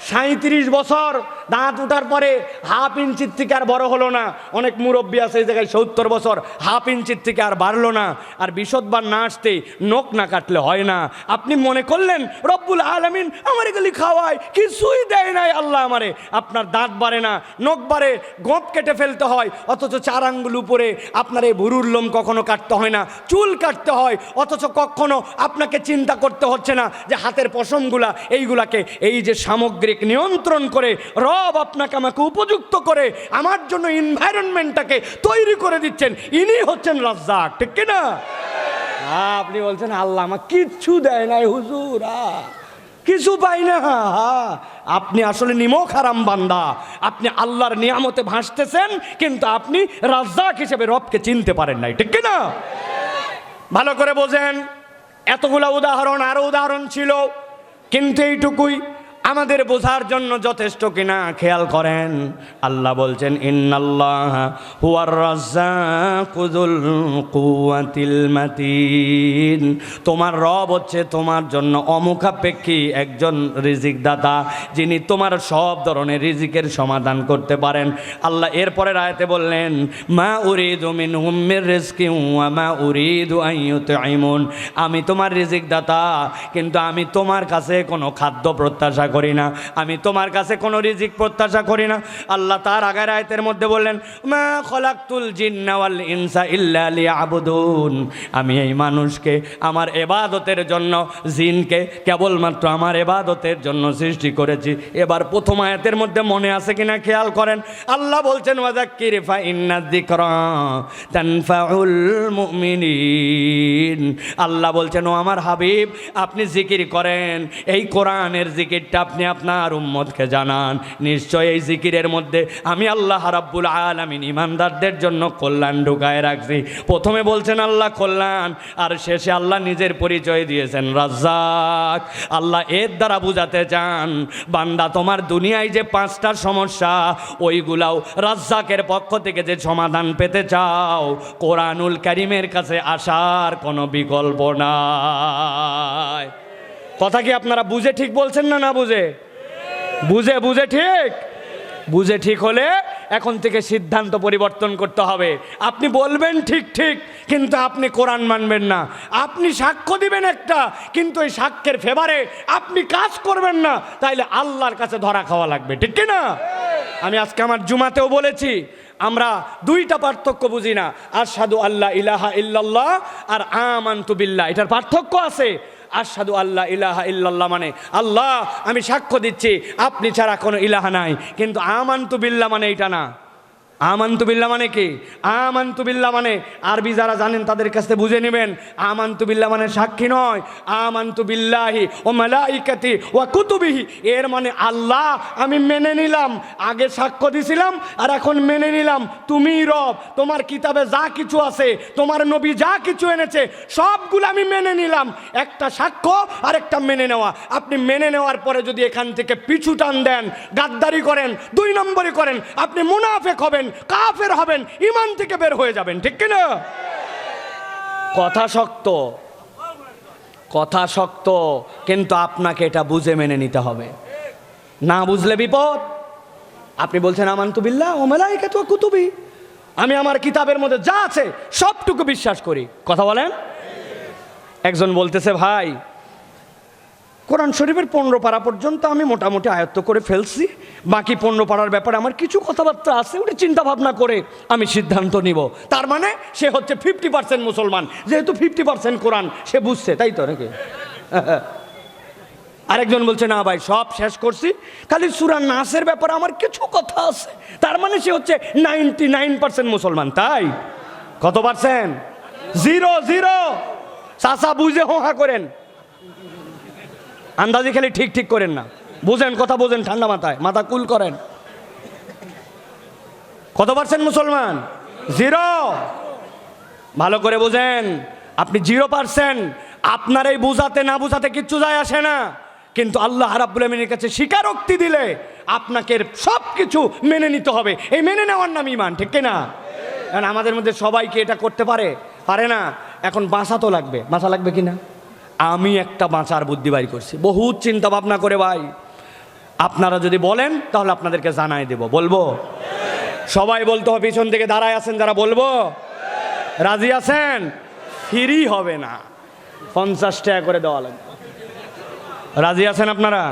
37 বছর, দাঁত উঠার পরে হাফ ইঞ্চির থেকে আর বড় হলো না। অনেক মুরব্বী আছে এই জায়গায় 70 বছর, হাফ ইঞ্চির থেকে আর বাড়লো না। আর বিশদবার না আসতে নখ না কাটলে হয় না। আপনি মনে করলেন রব্বুল আলামিন আমার এগুলি খাওয়ায়, কিছুই দেয় নাই আল্লাহ আমারে। আপনার দাঁত বাড়ে না, নখ বাড়ে, গোঁপ কেটে ফেলতে হয়, অথচ 4 আঙ্গুল উপরে আপনার এই ভুরুর লোম কখনো কাটতে হয় না, চুল কাটতে হয়, অথচ কখনো আপনাকে চিন্তা করতে হচ্ছে না যে হাতের পশমগুলা এইগুলাকে এই যে সামগ্রিক নিয়ন্ত্রণ করে রব আপনাকে আমাকে উপযুক্ত করে আমার জন্য এনভায়রনমেন্টটাকে তৈরি করে দিচ্ছেন। ইনি হচ্ছেন রাজ্জাক, ঠিক কিনা? আপনি বলছেন আল্লাহ আমার কিচ্ছু দেয় নাই হুজুর, কিছু পাই না। আপনি আসলে নিমক হারাম বান্দা, আপনি আল্লাহর নিয়ামতে ভাসতেছেন, কিন্তু আপনি রাজ্জাক হিসেবে রবকে চিনতে পারেন নাই, ঠিক কিনা? ভালো করে বোঝেন। এতগুলা উদাহরণ, আরো উদাহরণ ছিল, কিন্তু এইটুকুই, আমাদের বোঝার জন্য যথেষ্ট কিনা খেয়াল করেন। আল্লাহ বলছেন ইন্নাল্লাহা হুয়ার রাজ্জাকু যুল কুওয়াতিল মাতিন। তোমার রব হচ্ছে তোমার জন্য অমুখাপেক্ষী একজন রিজিক দাতা, যিনি তোমার সব ধরনের রিজিকের সমাধান করতে পারেন। আল্লাহ এরপরের আয়াতে বললেন মা উরিদু মিনহুম মির রিজকিন ওয়া মা উরিদু আন ইউতঈমুন। আমি তোমার রিজিক দাতা, কিন্তু আমি তোমার কাছে কোনো খাদ্য প্রত্যাশা করি না, আমি তোমার কাছে কোনো রিজিক প্রত্যাশা করি না। আল্লাহ তার আগের আয়াতের মধ্যে বললেন মা খলাকতুল জিন্না ওয়াল ইনসা ইল্লা লিয়াবুদুন। আমি এই মানুষকে আমার ইবাদতের জন্য, জিনকে কেবলমাত্র আমার ইবাদতের জন্য সৃষ্টি করেছি। এবার প্রথম আয়াতের মধ্যে মনে আছে কিনা খেয়াল করেন। আল্লাহ বলছেন ওয়াযাক্কির ফা ইন্নায যিকরা তানফাউল মুমিনিন। আল্লাহ বলছেন ও আমার হাবিব, আপনি জিকির করেন, এই কোরআনের জিকিরটা আপনি আপনার উম্মতকে জানান। নিশ্চয় এই জিকিরের মধ্যে আমি আল্লাহ রাব্বুল আলামিন ইমানদারদের জন্য কল্যাণ ঢুকায় রাখছি। প্রথমে বলছেন আল্লাহ কল্যাণ, আর শেষে আল্লাহ নিজের পরিচয় দিয়েছেন রাজ্জাক। আল্লাহ এর দ্বারা বুঝাতে চান বান্দা তোমার দুনিয়ায় যে 5টা সমস্যা, ওইগুলাও রাজ্জাকের পক্ষ থেকে যে সমাধান পেতে চাও, কোরআনুল কারীমের কাছে আসার কোনো বিকল্প নাই। কথা কি আপনারা বুঝে ঠিক বলছেন না? না বুঝে? বুঝে বুঝে ঠিক, বুঝে ঠিক হলে এখন থেকে সিদ্ধান্ত পরিবর্তন করতে হবে। আপনি বলবেন ঠিক ঠিক, কিন্তু আপনি কোরআন মানবেন না। আপনি সাক্ষ্য দিবেন একটা, কিন্তু এই সাক্ষ্যের ফেভারে আপনি কাজ করবেন না, তাইলে আল্লাহর কাছে ধরা খাওয়া লাগবে, ঠিক কি না? আমি আজকে আমার জুমাতেও বলেছি, আমরা 2টা পার্থক্য বুঝি না, আশহাদু আল্লা ইলাহা ইল্লাল্লাহ আর আমানতু বিল্লাহ। এটার পার্থক্য আছে। আশহাদু আল্লা ইলাহা ইল্লাল্লাহ মানে আল্লাহ, আমি সাক্ষ্য দিচ্ছি আপনি ছাড়া কোনো ইলাহা নাই, কিন্তু আমানতু বিল্লাহ মানে এটা না। আমানতু বিল্লাহ মানে কি? আমানতু বিল্লাহ মানে আরবি যারা জানেন তাদের কাছে বুঝে নেবেন। আমানতু বিল্লাহ মানে সাক্ষী নয়, আমানতু বিল্লাহি ওয়া মালাইকাতি ওয়া কুতুবিহি। এর মানে আল্লাহ আমি মেনে নিলাম, আগে সাক্ষ্য দিছিলাম আর এখন মেনে নিলাম তুমিই রব, তোমার কিতাবে যা কিছু আছে, তোমার নবী যা কিছু এনেছে সবগুলো আমি মেনে নিলাম। একটা সাক্ষ্য আর একটা মেনে নেওয়া। আপনি মেনে নেওয়ার পরে যদি এখান থেকে পিছু টান দেন, গাদ্দারি করেন, 2 নম্বরই করেন, আপনি মুনাফিক হবেন, কাফের হবেন, ঈমান থেকে বের হয়ে যাবেন, ঠিক কি না? কথা শক্ত, কথা শক্ত, কিন্তু আপনাকে এটা বুঝে মেনে নিতে হবে। না বুঝলে বিপদ। আপনি বলছেন আমানতু বিল্লাহ ওয়া মালাইকাতু ওয়া কুতুবি, আমি আমার কিতাবের মধ্যে যা আছে সবটুকু বিশ্বাস করি। কথা বলেন। একজন বলতেছে ভাই কোরআন শরীফের 15 পারা পর্যন্ত আমি মোটামুটি আয়ত্ত করে ফেলছি, বাকি 15 পারার ব্যাপারে আমার কিছু কথাবার্তা আছে, ওটা চিন্তা ভাবনা করে আমি সিদ্ধান্ত নিব। তার মানে সে হচ্ছে 50% মুসলমান, যেহেতু 50% কোরআন সে বুঝছে, তাই তো নাকি? আরেকজন বলছে না ভাই সব শেষ করছি, খালি সূরা নাসের ব্যাপারে আমার কিছু কথা আছে, তার মানে সে হচ্ছে 99% মুসলমান। তাই কত পার্সেন্ট? 0 চাচা বুঝে হোহা করেন, আন্দাজি খালি ঠিক ঠিক করেন না, বুঝেন কথা, বোঝেন ঠান্ডা মাথায়, মাথা কুল করেন। কত পার্সেন্ট মুসলমান? 0। ভালো করে বুঝেন, আপনি 0%। আপনার এই বুঝাতে না বুঝাতে কিচ্ছু যায় আসে না, কিন্তু আল্লাহ রাব্বুল আমিনের কাছে স্বীকারোক্তি দিলে আপনাকে সব কিছু মেনে নিতে হবে। এই মেনে নেওয়ার নাম ঈমান, ঠিক না? কারণ আমাদের মধ্যে সবাইকে এটা করতে পারে না। এখন বাঁচা তো লাগবে, বাঁচা লাগবে কিনা? আমি একটা বাঁচার বুদ্ধি বাইর করছি, বহুত চিন্তা ভাবনা করে ভাই। আপনারা যদি বলেন তাহলে আপনাদেরকে জানাই দেব। বলবো? সবাই বলতে হবে, পিছন থেকে দাঁড়ায় আছেন যারা, বলবো? রাজি আছেন? ফ্রি হবে না, 50 টাকা করে দেওয়া লাগবে। রাজি আছেন আপনারা?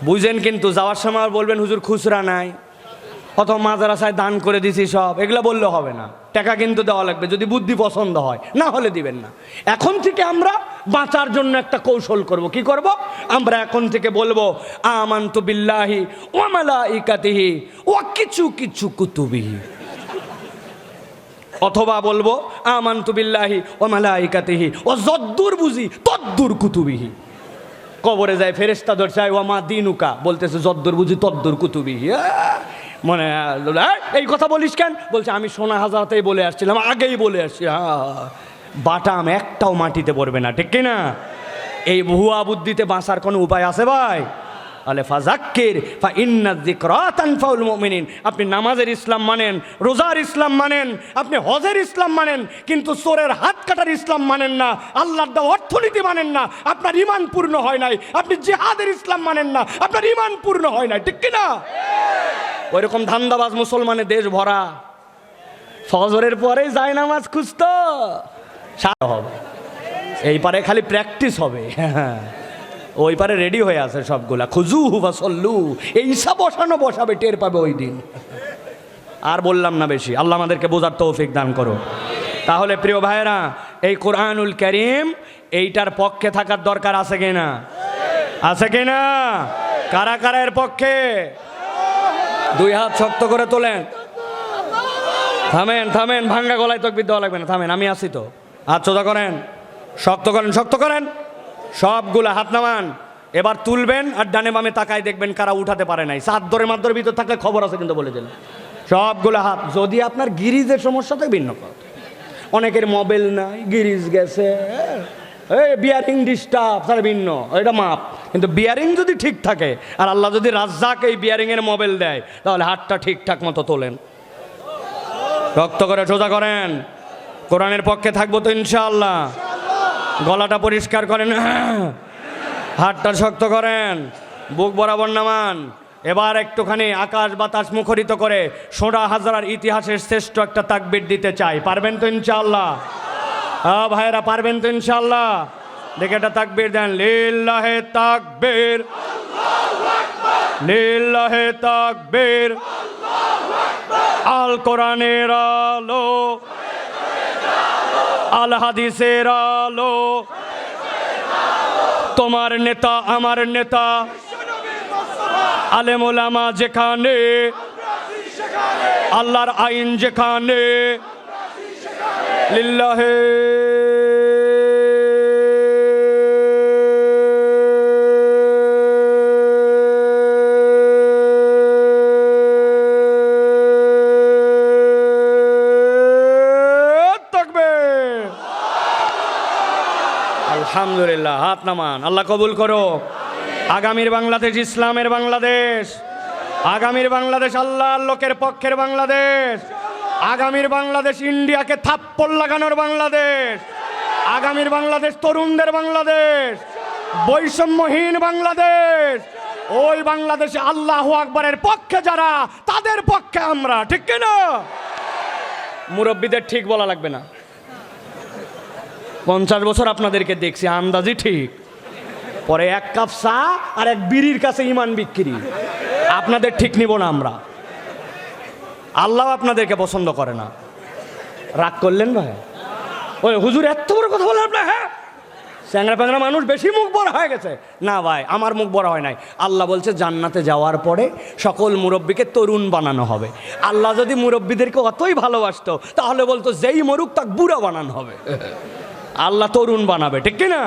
বুঝেন, কিন্তু যাওয়ার সময় বলবেন হুজুর খুচরা নাই, অথবা মাদ্রাসায় দান করে দিছি সব, এগুলো বললে হবে না। টাকা কিন্তু দেওয়া লাগবে, যদি বুদ্ধি পছন্দ হয়, না হলে দিবেন না। এখন থেকে আমরা বাঁচার জন্য একটা কৌশল করব। কি করব? আমরা এখন থেকে বলবো আমানতু বিল্লাহি ওয়া মালাইকাতিহি ওয়া কিছু কুতুবিহি, অথবা বলবো আমানতু বিল্লাহি ওয়া মালাইকাতিহি ওয়া যদ্দুর বুঝি তদ্দুর কুতুবিহি। কবরে যায় ফেরেশতা ধরছে ওয়া মা দিনুকা, বলতেছে যদ্দুর বুঝি তদ্দুর কুতুবিহি। মনে এই কথা বলিস কেন? বলছে আমি সোনা হাজারাতেই বলে আসছিলাম, আগেই বলে আসছি। বাটাম একটাও মাটিতে পড়বে না, ঠিক কিনা? এই ভুয়া বুদ্ধিতে বাঁচার কোনো উপায় আছে ভাই? আলে ফাযাক্কির ফা ইন্না যিকরা তানফাউল মুমিনিন। আপনি নামাজের ইসলাম মানেন, রোজার ইসলাম মানেন, আপনি হজের ইসলাম মানেন, কিন্তু চোরের হাত কাটার ইসলাম মানেন না, আল্লাহর দেওয়া অর্থনীতি মানেন না, আপনার ঈমান পূর্ণ হয় নাই। আপনি জিহাদের ইসলাম মানেন না, আপনার ঈমান পূর্ণ হয় নাই, ঠিক কি না? ওইরকম ধান্দাবাজ মুসলমানের দেশ ভরা। ফজরের পরে যায় নামাজ খুঁজতো হবে, এই পারে খালি প্র্যাকটিস হবে, ওই পারে রেডি হয়ে আছে সবগুলা, খুজু হুবা সল্লু, এইসব বসাবে, টের পাবে ওই দিন। আর বললাম না বেশি, আল্লাহ আমাদেরকে বোঝার তৌফিক দান করো। তাহলে প্রিয় ভাইয়েরা, এই কোরআনুল কারীম এইটার পক্ষে থাকার দরকার আছে কিনা? আছে কিনা? কারা কারা এর পক্ষে? দুই হাত শক্ত করে তোলেন। থামেন থামেন, ভাঙ্গা গলায় তাকবীর দেওয়া লাগবে না, থামেন, আমি আছি তো। হাত সোজা করেন, শক্ত করেন, শক্ত করেন, সবগুলা হাত নামান। এবার তুলবেন আর ডানে বামে তাকায় দেখবেন কারা উঠাতে পারে নাই। চাদরের মাদরের ভিতর থাকলে খবর আছে কিন্তু বলে দিলেন। সবগুলা হাত, যদি আপনার গিরিজের সমস্যা থাকে ভিন্ন কথা, অনেকের মোবাইল নাই, গিরিজ গেছে, এই বিয়ারিং ডিস্টার্ব, তার ভিন্ন, এটা মাপ। কিন্তু বিয়ারিং যদি ঠিক থাকে আর আল্লাহ যদি রাজ্জাক এই বিয়ারিংয়ের মোবাইল দেয়, তাহলে হাতটা ঠিকঠাক মতো তোলেন, রক্ত করে সোজা করেন। কোরআনের পক্ষে থাকবো তো ইনশাআল্লাহ। গলাটা পরিষ্কার করেন, হাতটা শক্ত করেন, বুক বরাবর নামান। এবার একটুখানি আকাশ বাতাস মুখরিত করে সোনা হাজারার ইতিহাসের শ্রেষ্ঠ একটা তাকবীর দিতে চাই। পারবেন তো ইনশাআল্লাহ? হ্যাঁ ভাইয়েরা, পারবেন তো ইনশাআল্লাহ? দেখে একটা তাকবীর দেন, লিল্লাহে তাকবীর, লিল্লাহে তাকবীর। আল কোরআনের আলো, আল হাদিসের আলো, তোমার নেতা আমার নেতা, আলেম ওলামা যেখানে, আল্লাহর আইন যেখানে, লিল্লাহে আলহামদুলিল্লাহ। হাত নামান, আল্লাহ কবুল করো। আগামীর বাংলাদেশ ইসলামের বাংলাদেশ, আগামীর বাংলাদেশ আল্লাহর লোকের পক্ষের বাংলাদেশ, আগামীর বাংলাদেশ ইন্ডিয়াকে থাপ্পড় লাগানোর বাংলাদেশ, আগামীর বাংলাদেশ তরুণদের বাংলাদেশ, বৈষম্যহীন বাংলাদেশ। ওই বাংলাদেশে আল্লাহু আকবরের পক্ষে যারা, তাদের পক্ষে আমরা, ঠিক কিনা? মুরব্বীদের ঠিক বলা লাগবে না, 50 বছর আপনাদেরকে দেখছি, আন্দাজি ঠিক। পরে এক কাপ চা আর এক বিড়ির কাছে ইমান বিক্রি, আপনাদের ঠিক নিব না আমরা। আল্লাহ আপনাদেরকে পছন্দ করে না। রাগ করলেন ভাই? ওই হুজুর এত বড় কথা বললেন আপনার, হ্যাঁ চ্যাংরা প্যাংরা মানুষ বেশি মুখ বড় হয়ে গেছে। না ভাই, আমার মুখ বড় হয় নাই। আল্লাহ বলছে জান্নাতে যাওয়ার পরে সকল মুরব্বীকে তরুণ বানানো হবে। আল্লাহ যদি মুরব্বীদেরকে অতই ভালোবাসতো, তাহলে বলতো যেই মরুক তাকে বুড়া বানানো হবে। আল্লাহ তরুণ বানাবে, ঠিক কিনা?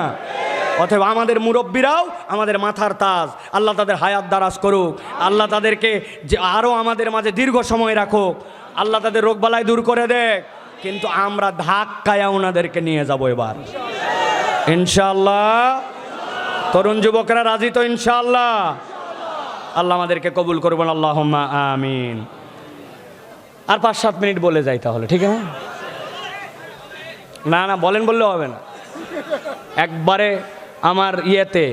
অথবা আমাদের মুরব্বীরাও আমাদের মাথার তাজ, আল্লাহ তাদের হায়াত দারাজ করুক, আল্লাহ তাদেরকে যে আরও আমাদের মাঝে দীর্ঘ সময় রাখুক, আল্লাহ তাদের রোগবালাই দূর করে দেখ। কিন্তু আমরা ধাক্কায় ওনাদেরকে নিয়ে যাব এবার ইনশাআল্লাহ। তরুণ যুবকরা রাজি তো ইনশাআল্লাহ? আল্লাহ আমাদেরকে কবুল করবেন, আল্লাহুম্মা আমিন। আর 5-7 মিনিট বলে যাই তাহলে, ঠিক আছে? না না, বলেন বললে হবে না। একবারে আমার ইয়েতে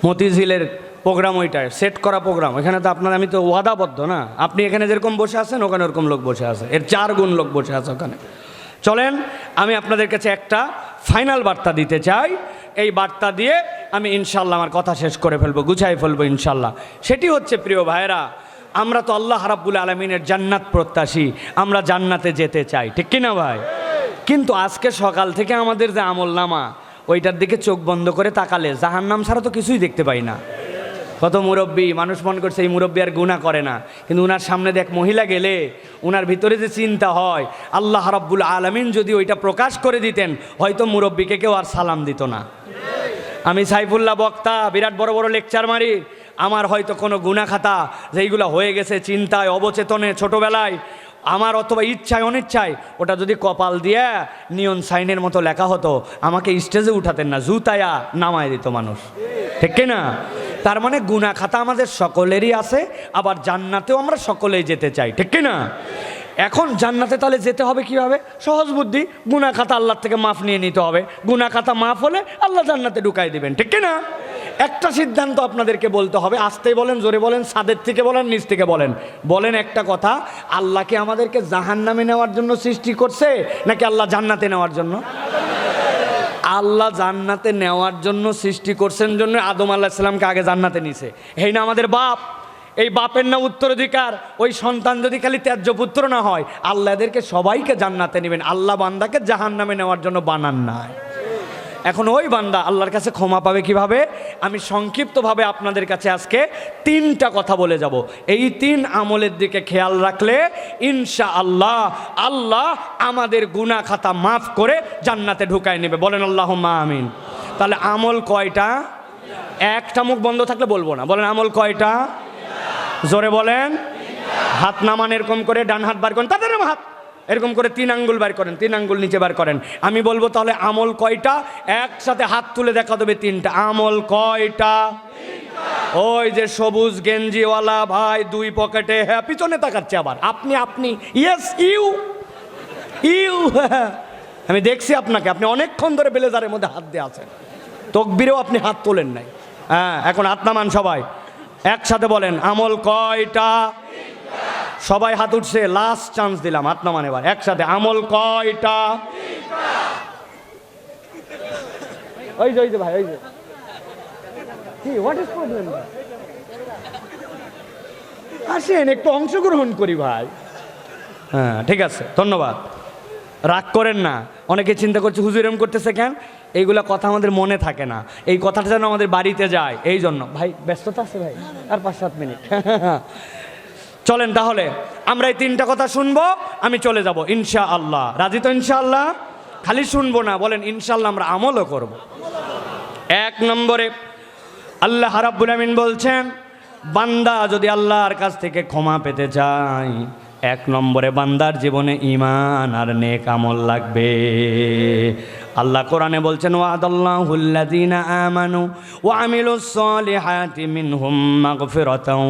মতিঝিলের প্রোগ্রাম, ওইটায় সেট করা প্রোগ্রাম, এখানে তো আপনার আমি তো ওয়াদাবদ্ধ না। আপনি এখানে যেরকম বসে আছেন, ওখানে ওরকম লোক বসে আছে, এর 4 গুণ লোক বসে আছে ওখানে। চলেন আমি আপনাদের কাছে একটা ফাইনাল বার্তা দিতে চাই। এই বার্তা দিয়ে আমি ইনশাল্লাহ আমার কথা শেষ করে ফেলবো, গুছাই ফেলবো ইনশাল্লাহ। সেটি হচ্ছে, প্রিয় ভাইরা, আমরা তো আল্লাহ রাব্বুল আলামিনের জান্নাত প্রত্যাশী, আমরা জান্নাতে যেতে চাই, ঠিক কিনা ভাই? কিন্তু আজকে সকাল থেকে আমাদের যে আমল নামা, ওইটার দিকে চোখ বন্ধ করে তাকালে জাহান্নাম ছাড়া তো কিছুই দেখতে পাই না। কত মুরব্বী, মানুষ মনে করছে এই মুরব্বী আর গুনাহ করে না, কিন্তু উনার সামনে দেখ মহিলা গেলে উনার ভিতরে যে চিন্তা হয়, আল্লাহ রাব্বুল আলামিন যদি ওইটা প্রকাশ করে দিতেন, হয়তো মুরব্বীকে কেউ আর সালাম দিত না। আমি সাইফুল্লাহ বক্তা, বিরাট বড় বড় লেকচার মারি, আমার হয়তো কোনো গুনাহ খাতা যেইগুলো হয়ে গেছে চিন্তায়, অবচেতনে, ছোটোবেলায়, আমার অথবা ইচ্ছায় অনিচ্ছায়, ওটা যদি কপাল দিয়ে নিয়ন সাইনের মতো লেখা হতো, আমাকে স্টেজে উঠাতেন না, জুতায়া নামায় দিত মানুষ, ঠিক কিনা? তার মানে গুনাহ খাতা আমাদের সকলেরই আছে, আবার জান্নাতেও আমরা সকলেই যেতে চাই, ঠিক কি না? এখন জান্নাতে তাহলে যেতে হবে কিভাবে? সহজ বুদ্ধি, গুনাহ খাতা আল্লাহর থেকে মাফ নিয়ে নিতে হবে। গুনাহ খাতা মাফ হলে আল্লাহ জান্নাতে ঢুকাই দিবেন, ঠিক কি না? একটা সিদ্ধান্ত আপনাদেরকে বলতে হবে, আস্তে বলেন, জোরে বলেন, ছাদের থেকে বলেন, নিচ থেকে বলেন, বলেন একটা কথা, আল্লাহ কি আমাদেরকে জাহান্নামে নেওয়ার জন্য সৃষ্টি করছে নাকি আল্লাহ জান্নাতে নেওয়ার জন্য? আল্লাহ জান্নাতে নেওয়ার জন্য সৃষ্টি করছেন, জন্য আদম আলাইহিস সালামকে আগে জান্নাতে নিছে। এই না আমাদের বাপ, এই বাপের না উত্তরাধিকার, ওই সন্তান যদি খালি ত্যায্য পুত্র না হয়, আল্লাহ এদেরকে সবাইকে জান্নাতে নেবেন, আল্লাহ বান্দাকে জাহান্নামে নেওয়ার জন্য বানান নাই। এখন ওই বান্দা আল্লাহর কাছে ক্ষমা পাবে কিভাবে? আমি সংক্ষিপ্তভাবে আপনাদের কাছে আজকে 3টা কথা বলে যাব। এই 3 আমলের দিকে খেয়াল রাখলে ইনশাআল্লাহ আল্লাহ আমাদের গুনাহ খাতা মাফ করে জান্নাতে ঢুকায় নেবে। বলেন আল্লাহুম্মা আমিন। তাহলে আমল কয়টা? একটা মুখ বন্ধ থাকলে বলবো না, বলেন আমল কয়টা? জোরে বলেন। হাত নামান এরকম করে, ডান হাত বার করেন, তাদের হাত এরকম করে 3 আঙ্গুল বার করেন, 3 আঙ্গুল নিচে বার করেন। আমি বলবো তাহলে আমল কয়টা, একসাথে হাত তুলে দেখা দেবে 3টা। আমল কয়টা? ওই যে সবুজ গেঞ্জিওয়ালা ভাই 2 পকেটে, হ্যাঁ পিছনে তাকাচ্ছে আবার, আপনি ইয়েস ইউ আমি দেখছি আপনাকে, আপনি অনেকক্ষণ ধরে ব্লেজারের মধ্যে হাত দিয়ে আছেন, তকবীরেও আপনি হাত তোলেন নাই। হ্যাঁ এখন হাত নামান সবাই, একসাথে বলেন আমল কয়টা? সবাই হাত উঠছে, লাস্ট চান্স দিলাম, হাত নামান এবার একসাথে, আমল কয়টা? ওই যে ভাই, ওই যে কি হোয়াট ইজ প্রবলেম? আসেন একটু অংশগ্রহণ করি ভাই। হ্যাঁ ঠিক আছে, ধন্যবাদ, রাগ করেন না। অনেকে চিন্তা করছে হুজুর এরকম করতেছে কেন, এইগুলা কথা আমাদের মনে থাকে না, এই কথাটা যেন আমাদের বাড়িতে যায়, এই জন্য। ভাই ব্যস্ততা আছে ভাই, আর 5-7 মিনিট চলেন তাহলে আমরা এই 3টা কথা শুনবো, আমি চলে যাব ইনশাআল্লাহ। রাজি তো ইনশাআল্লাহ? খালি শুনবো না, বলেন ইনশাআল্লাহ আমরা আমলও করব। 1 নম্বরে আল্লাহ রাব্বুল আমিন বলছেন, বান্দা যদি আল্লাহর কাছ থেকে ক্ষমা পেতে চায়, 1 নম্বরে বান্দার জীবনে ঈমান আর নেক আমল লাগবে। আল্লাহ কোরআনে বলছেন, ওয়াদাল্লাহুল্লাযীনা আমানু ওয়া আমিলুস সলিহাতি মিনহুম মাগফিরাতাও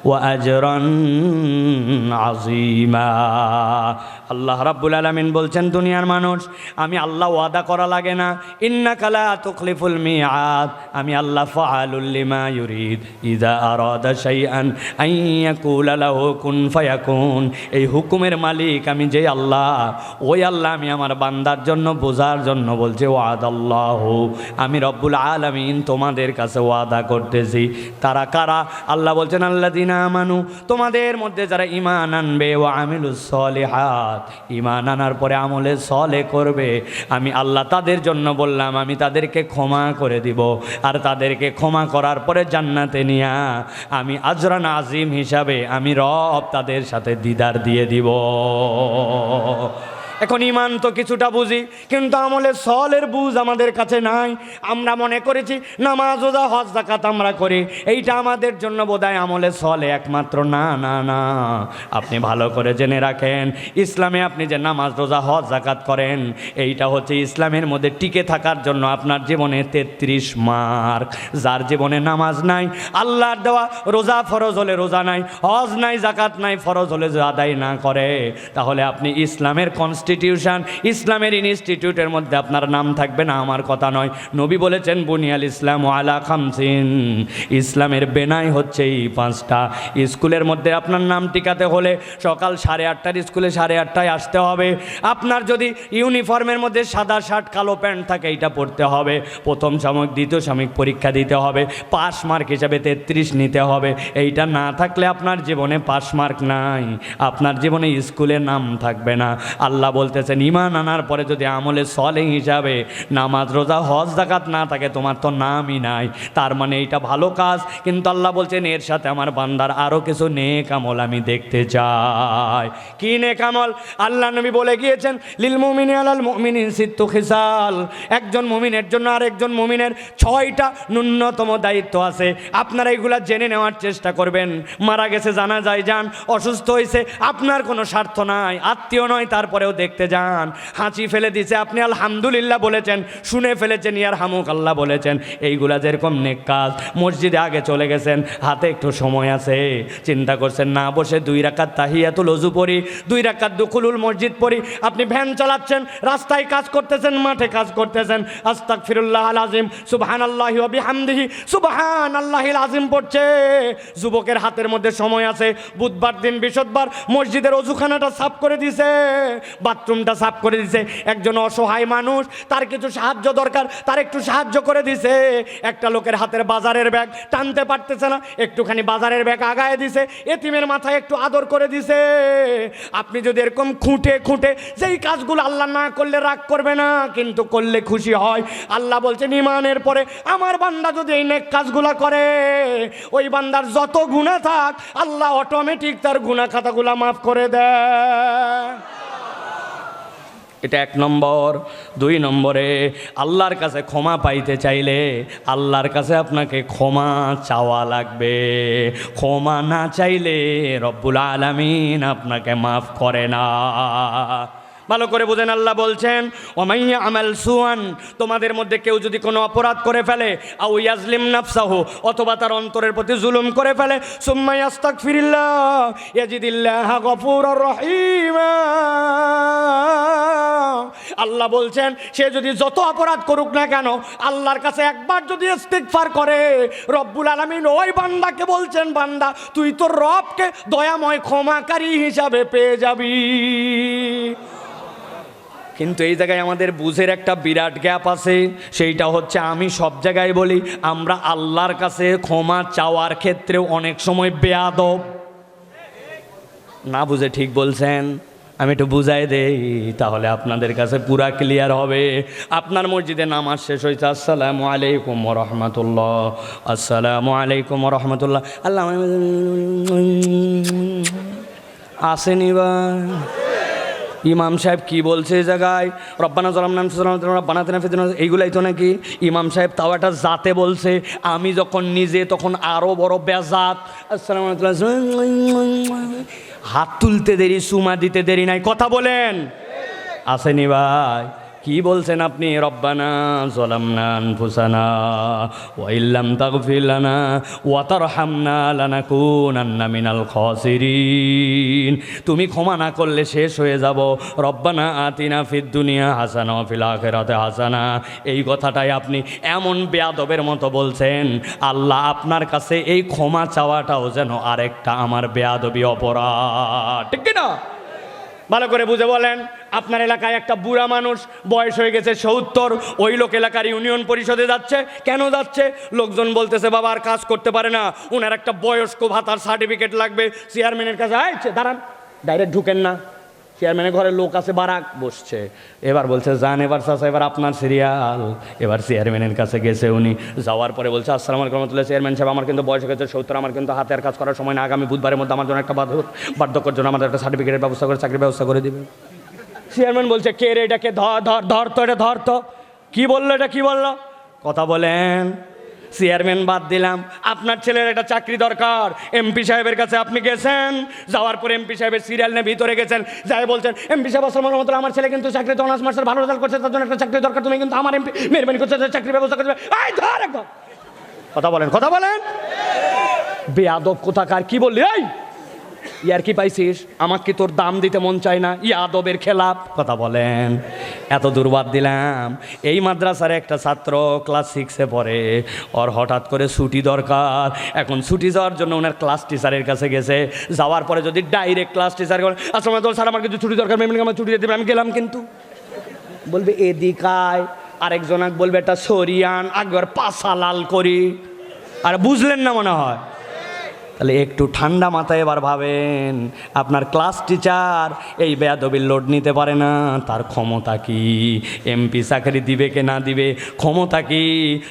ওয়া আজরান আযীমা। আল্লাহ রাব্বুল আলামিন বলছেন, দুনিয়ার মানুষ, আমি আল্লাহ ওয়াদা করা লাগে না, ইন্নাকা লা তুখলিফুল মিআদ, আমি আল্লাহ ফাআলুল লিমা ইউরিদ, ইযা আরাদা শাইআন আন ইয়াকুলা লাহু কুন ফায়াকুন। এই হুকুমের মালিক আমি যে আল্লাহ, ওই আল্লাহ আমি আমার বান্দার জন্য বোঝার জন্য বলছে, ওয়াদাল্লাহু, আমি রব্বুল আলামিন তোমাদের কাছে ওয়াদা করতেছি। তারা কারা? আল্লাহ বলছেন, আল্লাযীনা আমানু, তোমাদের মধ্যে যারা ঈমান আনবে, ওয়া আমিলুস সলিহাত, ঈমান আনার পরে আমলে সলে করবে, আমি আল্লাহ তাদের জন্য বললাম আমি তাদেরকে ক্ষমা করে দিব, আর তাদেরকে ক্ষমা করার পরে জান্নাতে নিয়া আমি আজরান আজিম হিসাবে আমি রব তাদের সাথে দিদার দিয়ে দিব। এখন ঈমান তো কিছুটা বুঝি, কিন্তু আমলে সলের বুঝ আমাদের কাছে নাই। আমরা মনে করেছি নামাজ রোজা হজ যাকাত আমরা করি, এইটা আমাদের জন্য বোধহয় আমলে সলে একমাত্র। না না না, আপনি ভালো করে জেনে রাখেন, ইসলামে আপনি যে নামাজ রোজা হজ যাকাত করেন, এইটা হচ্ছে ইসলামের মধ্যে টিকে থাকার জন্য আপনার জীবনে 33 মার্ক। যার জীবনে নামাজ নাই, আল্লাহর দেওয়া রোজা ফরজ হলে রোজা নাই, হজ নাই, যাকাত নাই, ফরজ হলে আদায় না করে, তাহলে আপনি ইসলামের কনস্টিটিউশন, ইসলামের ইনস্টিটিউটের মধ্যে আপনার নাম থাকবে না। আমার কথা নয়, নবী বলেছেন, বুনিয়াল ইসলাম আলা খামসিন, ইসলামের বেনাই হচ্ছে এই 5টা। স্কুলের মধ্যে আপনার নাম টিকাতে হলে সকাল 8:30টার স্কুলে 8:30টায় আসতে হবে। আপনার যদি ইউনিফর্মের মধ্যে সাদা শার্ট কালো প্যান্ট থাকে, এইটা পড়তে হবে। প্রথম সাময়িক দ্বিতীয় সাময়িক পরীক্ষা দিতে হবে, পাস মার্ক হিসাবে 33 নিতে হবে। এইটা না থাকলে আপনার জীবনে পাস মার্ক নাই, আপনার জীবনে স্কুলে নাম থাকবে না। আল্লাহ বলতেছেন, ঈমান আনার পরে যদি আমলে সলেহ হিসাবে নামাজ রোজা হজ যাকাত না থাকে, তোমার তো নামই নাই। তার মানে এইটা ভালো কাজ, কিন্তু আল্লাহ বলছেন এর সাথে আমার বান্দার আরও কিছু নেক আমল আমি দেখতে চাই। কি নেক আমল? আল্লাহ নবী বলে গিয়েছেন, লিল মুমিনি আলাল মুমিনিন সিত্তু খিসাল, একজন মুমিনের জন্য আরেকজন মুমিনের 6টা ন্যূনতম দায়িত্ব আছে। আপনারা এগুলা জেনে নেওয়ার চেষ্টা করবেন। মারা গেছে জানাজায় যান, অসুস্থ হয়েছে, আপনার কোনো স্বার্থ নাই, আত্মীয় নয়, তারপরেও দেখতে যান, হাঁচি ফেলে দিছে, আপনি আলহামদুলিল্লাহ বলেছেন, শুনে ফেলেছেন ইয়ারহামুকাল্লাহ বলেছেন, এইগুলা যেরকম নেক কাজ। মসজিদে আগে চলে গেছেন, হাতে একটু সময় আছে, চিন্তা করছেন না বসে 2 রাকাত তাহিয়াতুল ওযু পড়ি, 2 রাকাত দুখুলুল মসজিদ পড়ি। আপনি ভ্যান চালাচ্ছেন, রাস্তায় কাজ করতেছেন, মাঠে কাজ করতেছেন, আস্তাগফিরুল্লাহাল আযীম সুবহানাল্লাহি ওয়া বিহামদিহি সুবহানাল্লাহিল আযীম পড়ছে। যুবকের হাতের মধ্যে সময় আছে, বুধবার দিন বৃহস্পতিবার মসজিদের ওযুখানাটা সাফ করে দিছে, বাথরুমটা সাফ করে দিছে। একজন অসহায় মানুষ, তার কিছু সাহায্য দরকার, তার একটু সাহায্য করে দিছে। একটা লোকের হাতের বাজারের ব্যাগ টানতে পারতেছে না, একটুখানি বাজারের ব্যাগ আগায় দিছে, এতিমের মাথায় একটু আদর করে দিছে। আপনি যদি এরকম খুঁটে খুঁটে যেই কাজগুলো আল্লাহ না করলে রাগ করবে না, কিন্তু করলে খুশি হয়। আল্লাহ বলছেন ঈমানের পরে আমার বান্দা যদি এই নেক কাজগুলা করে, ওই বান্দার যত গুনাহ থাক আল্লাহ অটোমেটিক তার গুনাহ খাতাগুলা মাফ করে দেয়। এটা 1 নম্বর। 2 নম্বরে, আল্লাহর কাছে ক্ষমা পাইতে চাইলে আল্লাহর কাছে আপনাকে ক্ষমা চাওয়া লাগবে। ক্ষমা না চাইলে রব্বুল আলামিন আপনাকে মাফ করে না। ভালো করে বুঝেন, আল্লাহ বলছেন ওমাইয়া আমাল সুয়ান, তোমাদের মধ্যে কেউ যদি কোনো অপরাধ করে ফেলে, আও ইয়াজলিম নাফসাহু, অথবা তার অন্তরের প্রতি জুলুম করে ফেলে, সুম্মা ইয়াস্তাগফিরিল্লাহ ইয়াজিদিল্লাহ গফুরুর রহিমা। আল্লাহ বলছেন সে যদি যত অপরাধ করুক না কেন, আল্লাহর কাছে একবার যদি ইস্তিগফার করে, রব্বুল আলামিন ওই বান্দাকে বলছেন, বান্দা তুই তোর রবকে দয়াময় ক্ষমাকারী হিসাবে পেয়ে যাবি। কিন্তু এই জায়গায় আমাদের বুঝের একটা বিরাট গ্যাপ আছে, সেইটা হচ্ছে আমি সব জায়গায় বলি আমরা আল্লাহর কাছে ক্ষমা চাওয়ার ক্ষেত্রে অনেক সময় বেয়াদব। না বুঝে ঠিক বলছেন, আমি একটু বুঝাই দেই, তাহলে আপনাদের কাছে পুরা ক্লিয়ার হবে। আপনার মসজিদে নামাজ শেষ হয়েছে, আসসালামু আলাইকুম ওয়া রাহমাতুল্লাহ, আসসালামু আলাইকুম ওয়া রাহমাতুল্লাহ, আল্লাহ আসেনি বা ইমাম সাহেব কি বলছে এই জায়গায়, রব্বানা যালামনা আনফুসানা রব্বানা আতিনা ফিদ দুনিয়া, এইগুলাই তো নাকি ইমাম সাহেব তাও একটা জাতে বলছে। আমি যখন নিজে তখন আরও বড় বেজাত। আসসালামু আলাইকুম, হাত তুলতে দেরি, সুমা দিতে দেরি নাই। কথা বলেন, আসেনি ভাই? কি বলছেন আপনি? রব্বানা যালামনা আনফুসানা ওয়া ইল্লাম তাগফির লানা ওয়া তারহামনা লানাকুনান্না মিনাল খাসিরিন। তুমি ক্ষমা না করলে শেষ হয়ে যাব। রব্বানা আতিনা ফিদ দুনিয়া হাসানা ওয়া ফিল আখিরাতি হাসানা, এই কথাটাই আপনি এমন বেয়াদবের মতো বলছেন। আল্লাহ আপনার কাছে এই ক্ষমা চাওয়াটাও যেন আরেকটা আমার বেয়াদবি অপরাধ, ঠিক কি না? ভালো করে বুঝে বলেন। আপনার এলাকায় একটা বুড়া মানুষ, বয়স হয়ে গেছে 70, ওই লোক এলাকার ইউনিয়ন পরিষদে যাচ্ছে। কেন যাচ্ছে? লোকজন বলতেছে বাবা আর কাজ করতে পারে না, ওনার একটা বয়স্ক ভাতার সার্টিফিকেট লাগবে। চেয়ারম্যানের কাছে দাঁড়ান, ডাইরেক্ট ঢুকেন না, চেয়ারম্যানের ঘরে লোক আছে, বারাক বসছে। এবার বলছে যান, এবার চাচা এবার আপনার সিরিয়াল। এবার চেয়ারম্যানের কাছে গেছে উনি, যাওয়ার পরে বলছে আসসালামু আলাইকুম রহমতুল্লাহ, চেয়ারম্যান সাহেব আমার কিন্তু বয়স হয়ে গেছে 70, আমার কিন্তু হাতে আর কাজ করার সময় না, আগামী বুধবারের মধ্যে আমার জন্য একটা বার্ধক্যের জন্য আমাদের একটা সার্টিফিকেটের ব্যবস্থা করে চাকরির ব্যবস্থা করে দিবে। চেয়ারম্যান বলছে কে রে এটাকে, ধর তো, এটা ধর তো। কী বললো, এটা কী বললো? কথা বলেন। চেয়ারম্যান বাদ দিলাম, আপনার ছেলের একটা চাকরি দরকার। এমপি সাহেবের কাছে আপনি গেছেন, যাওয়ার পরে এমপি সাহেবের সিরিয়াল নিয়ে ভিতরে গেছেন, যাই বলছেন এমপি সাহেব আসসালামু আলাইকুম, আমার ছেলে কিন্তু চাকরিতে অনার্স মাস্টার ভালো রেজাল্ট করছে, তার জন্য একটা চাকরি দরকার, তুমি কিন্তু আমার এমপি মেহরবানি করছে চাকরির ব্যবস্থা করে দেবে। কথা বলেন, কথা বলেন। বেয়াদব কোথাকার, কি বললি? এই ইয়ার কি পাইছিস? আমাকে কি তোর দাম দিতে মন চায় না? ইয়াদবের খেলাপ। কথা বলেন। এত দুর্বাদ দিলাম। এই মাদ্রাসার একটা ছাত্র ক্লাস 6-এ পড়ে, ওর হঠাৎ করে ছুটি দরকার। এখন ছুটি যাওয়ার জন্য ওনার ক্লাস টিচারের কাছে গেছে। যাওয়ার পরে যদি ডাইরেক্ট ক্লাস টিচার আসলে স্যার আমার কিছু ছুটি দরকার, মেমনি আমার ছুটি দিয়ে দেবে, আমি গেলাম, কিন্তু বলবে এদিকায়, আরেকজনাক বলবে একটা সরিয়ান, একবার পাশা লাল করি। আর বুঝলেন না মনে হয়? তাহলে একটু ঠান্ডা মাথায় এবার ভাবেন, আপনার ক্লাস টিচার এই বেয়াদবির লোড নিতে পারে না, তার ক্ষমতা কি? এমপি চাকরি দিবে কে না দিবে, ক্ষমতা কি?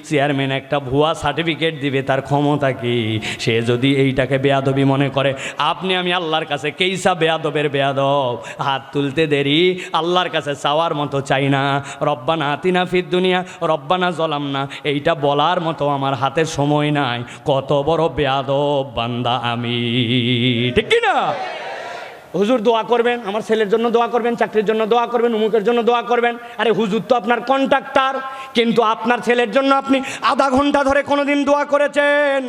চেয়ারম্যান একটা ভুয়া সার্টিফিকেট দিবে, তার ক্ষমতা কি? সে যদি এইটাকে বেয়াদবি মনে করে, আপনি আমি আল্লাহর কাছে কেইসা বেয়াদবের বেয়াদব। হাত তুলতে দেরি, আল্লাহর কাছে চাওয়ার মতো চাই না। রব্বানা আতিনা ফিদ দুনিয়া রব্বানা যালামনা, এইটা বলার মতো আমার হাতে সময় নাই। কত বড় বেয়াদব বান্দা আমি, ঠিক কি না? হুজুর দোয়া করবেন, আমার ছেলের জন্য দোয়া করবেন, চাকরির জন্য দোয়া করবেন, অমুকের জন্য দোয়া করবেন। আরে হুজুর তো আপনার কন্ট্রাক্টর, কিন্তু আপনার ছেলের জন্য আপনি আধা ঘন্টা ধরে কোনোদিন দোয়া করেছেন?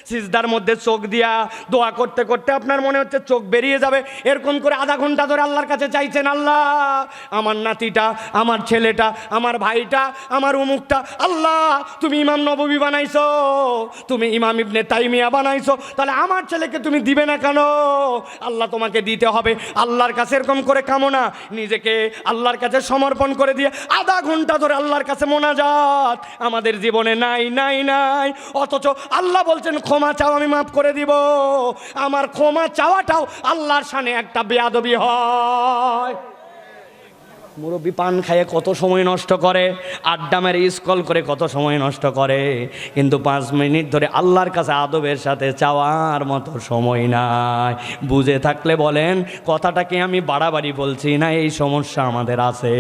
সিজদার মধ্যে চোখ দিয়া দোয়া করতে করতে আপনার মনে হচ্ছে চোখ বেরিয়ে যাবে, এরকম করে আধা ঘন্টা ধরে আল্লাহর কাছে চাইছেন, আল্লাহ আমার নাতিটা, আমার ছেলেটা, আমার ভাইটা, আমার অমুকটা, আল্লাহ তুমি ইমাম নববী বানাইছো, তুমি ইমাম ইবনে তাইমিয়া বানাইছো, তাহলে আমার ছেলেকে তুমি দিবে না কেন? আল্লাহ তোমাকে দিতে হবে। আল্লাহর কাছে এরকম করে কামনা, নিজেকে আল্লাহর কাছে সমর্পণ করে দিয়ে আধা ঘন্টা ধরে আল্লাহর কাছে মোনাজাত আমাদের জীবনে নাই নাই নাই। অথচ আল্লাহ বলছেন ক্ষমা চাও, আমি মাফ করে দিব। আমার ক্ষমা চাওয়াটাও আল্লাহর শানে একটা বেয়াদবি হয়। মুরব্বী পান খাইয়ে কত সময় নষ্ট করে, আড্ডা মেরে স্কল করে কত সময় নষ্ট করে, কিন্তু 5 মিনিট ধরে আল্লাহর কাছে আদবের সাথে চাওয়ার মতো সময় নাই। বুঝে থাকলে বলেন কথাটা কি আমি বাড়াবাড়ি বলছি না? এই সমস্যা আমাদের আছে।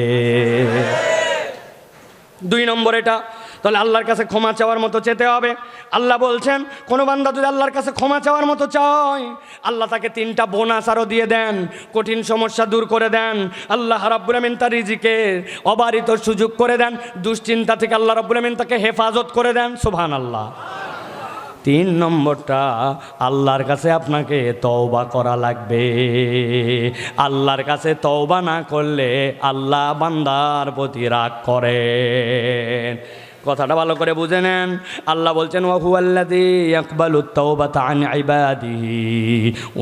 2 নম্বর এটা, তাহলে আল্লাহর কাছে ক্ষমা চাওয়ার মতো চেতে হবে। আল্লাহ বলছেন কোনো বান্দা যদি আল্লাহর কাছে ক্ষমা চাওয়ার মতো চায়, আল্লাহ তাকে 3টা বোনাস আরও দিয়ে দেন, কঠিন সমস্যা দূর করে দেন। আল্লাহ রাব্বুল আমিন তার রিজিকে অবারিত সুযোগ করে দেন, দুশ্চিন্তা থেকে আল্লাহ রাব্বুল আমিন তাকে হেফাজত করে দেন। সুবহানাল্লাহ। 3 নম্বরটা, আল্লাহর কাছে আপনাকে তওবা করা লাগবে। আল্লাহর কাছে তওবা না করলে আল্লাহ বান্দার প্রতি রাগ করেন। কথাটা ভালো করে বুঝে নেন। আল্লাহ বলছেন ওয়া হুয়াল্লাযী ইয়াকবালুত তাওবাতা আন ইবাদিহি,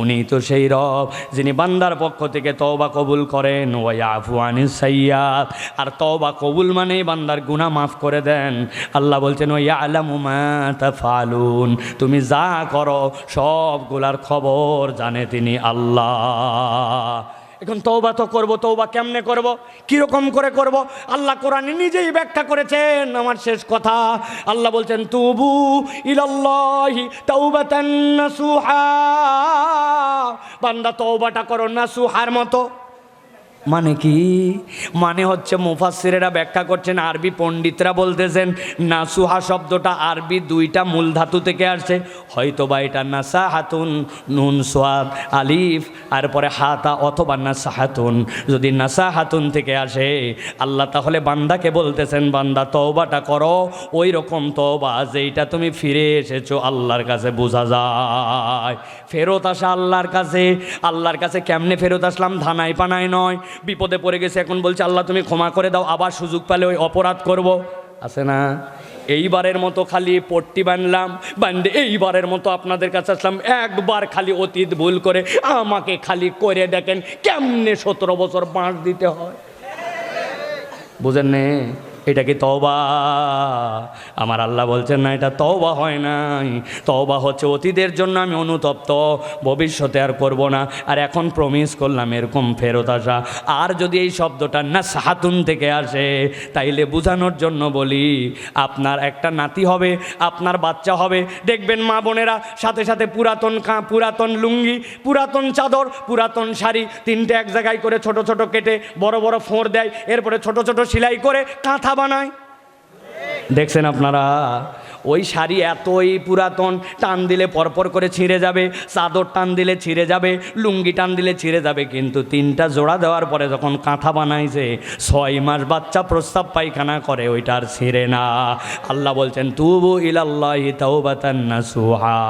উনি তো সেই রব যিনি বান্দার পক্ষ থেকে তওবা কবুল করেন। ওয়া ইয়াফু আনিস সাইয়্যাত, আর তওবা কবুল মানেই বান্দার গুনাহ মাফ করে দেন। আল্লাহ বলছেন ওয়া ইয়ালামু মা তাফআলুন, তুমি যা করো সবগুলার খবর জানে তিনি আল্লাহ। এখন তওবা তো করবো, তওবা কেমনে করব, কীরকম করে করব? আল্লাহ কোরআনে নিজেই ব্যাখ্যা করেছেন। আমার শেষ কথা, আল্লাহ বলছেন তুবু ইলাল্লাহি তাওবাতান নাসুহা, বান্দা তওবাটা করো নাসুহার মতো। মানে কি? মানে হচ্ছে মুফাসসিরেরা ব্যাখ্যা করছেন, আরবি পণ্ডিতরা বলতেছেন নাসুহা শব্দটা আরবি 2টা মূল ধাতু থেকে আসছে। হয়তো বা এটা নাসাহাতুন, নুন সোয়াদ আলিফ আর পরে হাতা, অথবা নাসাহাতুন। যদি নাসাহাতুন থেকে আসে, আল্লাহ তাহলে বান্দাকে বলতেছেন বান্দা তওবাটা করো ওই রকম তওবা যেইটা তুমি ফিরে এসেছো আল্লাহর কাছে। বোঝা যায় ফেরত আসা আল্লাহর কাছে। আল্লাহর কাছে কেমনে ফেরত আসলাম? ধানাই পানায় নয়। বিপদে পড়ে গেছে, এখন বলছে আল্লাহ তুমি ক্ষমা করে দাও, আবার সুযোগ পেলে ওই অপরাধ করব, আছে না? এইবারের মতো খালি পট্টি বানলাম, বান্ডে এইবারের মতো আপনাদের কাছে আসলাম, একবার খালি অতীত ভুল করে আমাকে খালি করে দেখেন কেমনে 17 বছর বাঁশ দিতে হয়। বুঝেন নে? এটা কি তওবা? আমার আল্লাহ বলছেন না, এটা তওবা হয় নাই। তওবা হচ্ছে অতীতের জন্য আমি অনুতপ্ত, ভবিষ্যতে আর করব না, আর এখন প্রমিস করলাম এরকম ফেরত আসা। আর যদি এই শব্দটা নাসহাতুন থেকে আসে, তাইলে বোঝানোর জন্য বলি, আপনার একটা নাতি হবে, আপনার বাচ্চা হবে, দেখবেন মা বোনেরা সাথে সাথে পুরাতন লুঙ্গি, পুরাতন চাদর, পুরাতন শাড়ি 3টে এক জায়গায় করে ছোট ছোট কেটে বড় বড় ফোঁড় দেয়, এরপরে ছোট ছোট সেলাই করে কাঁথা বানায়। দেখছেন আপনারা? ওই শাড়ি এতই পুরাতন, টান দিলে পরপর করে ছিঁড়ে যাবে, চাদর টান দিলে ছিঁড়ে যাবে, লুঙ্গি টান দিলে ছিঁড়ে যাবে, কিন্তু 3টা জোড়া দেওয়ার পরে যখন কাঁথা বানাইছে, 6 মাস বাচ্চা প্রস্রাব পায়খানা করে, ওইটা আর ছিঁড়ে না। আল্লাহ বলছেন তুবু ইলাল্লাহি তাওবাতান নাসুহা।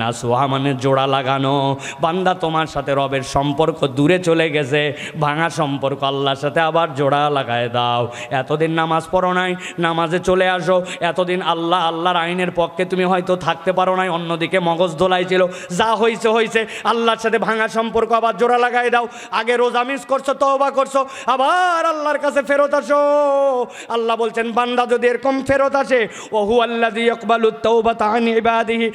নাসুহা মানে জোড়া লাগানো। বান্দা তোমার সাথে রবের সম্পর্ক দূরে চলে গেছে, ভাঙা সম্পর্ক আল্লাহর সাথে আবার জোড়া লাগায় দাও। এতদিন নামাজ পড়ো নাই, নামাজে চলে আসো। এতদিন আল্লাহ আল্লাহর আইনের পক্ষে তুমি হয়তো থাকতে পারো নাই, অন্যদিকে মগজ দোলাই ছিল, যা হয়েছে হয়েছে, আল্লাহর সাথে ভাঙা সম্পর্ক আবার জোড়া লাগাই দাও। আগে রোজা মিস করছো, তওবা করছো, আবার আল্লাহর কাছে ফেরত আসো। আল্লাহ বলছেন বান্দা যদি এরকম ফেরত আসে, ওয়া হুয়াল্লাযী ইয়াকবালুত তাওবাতা আন ইবাদিহি,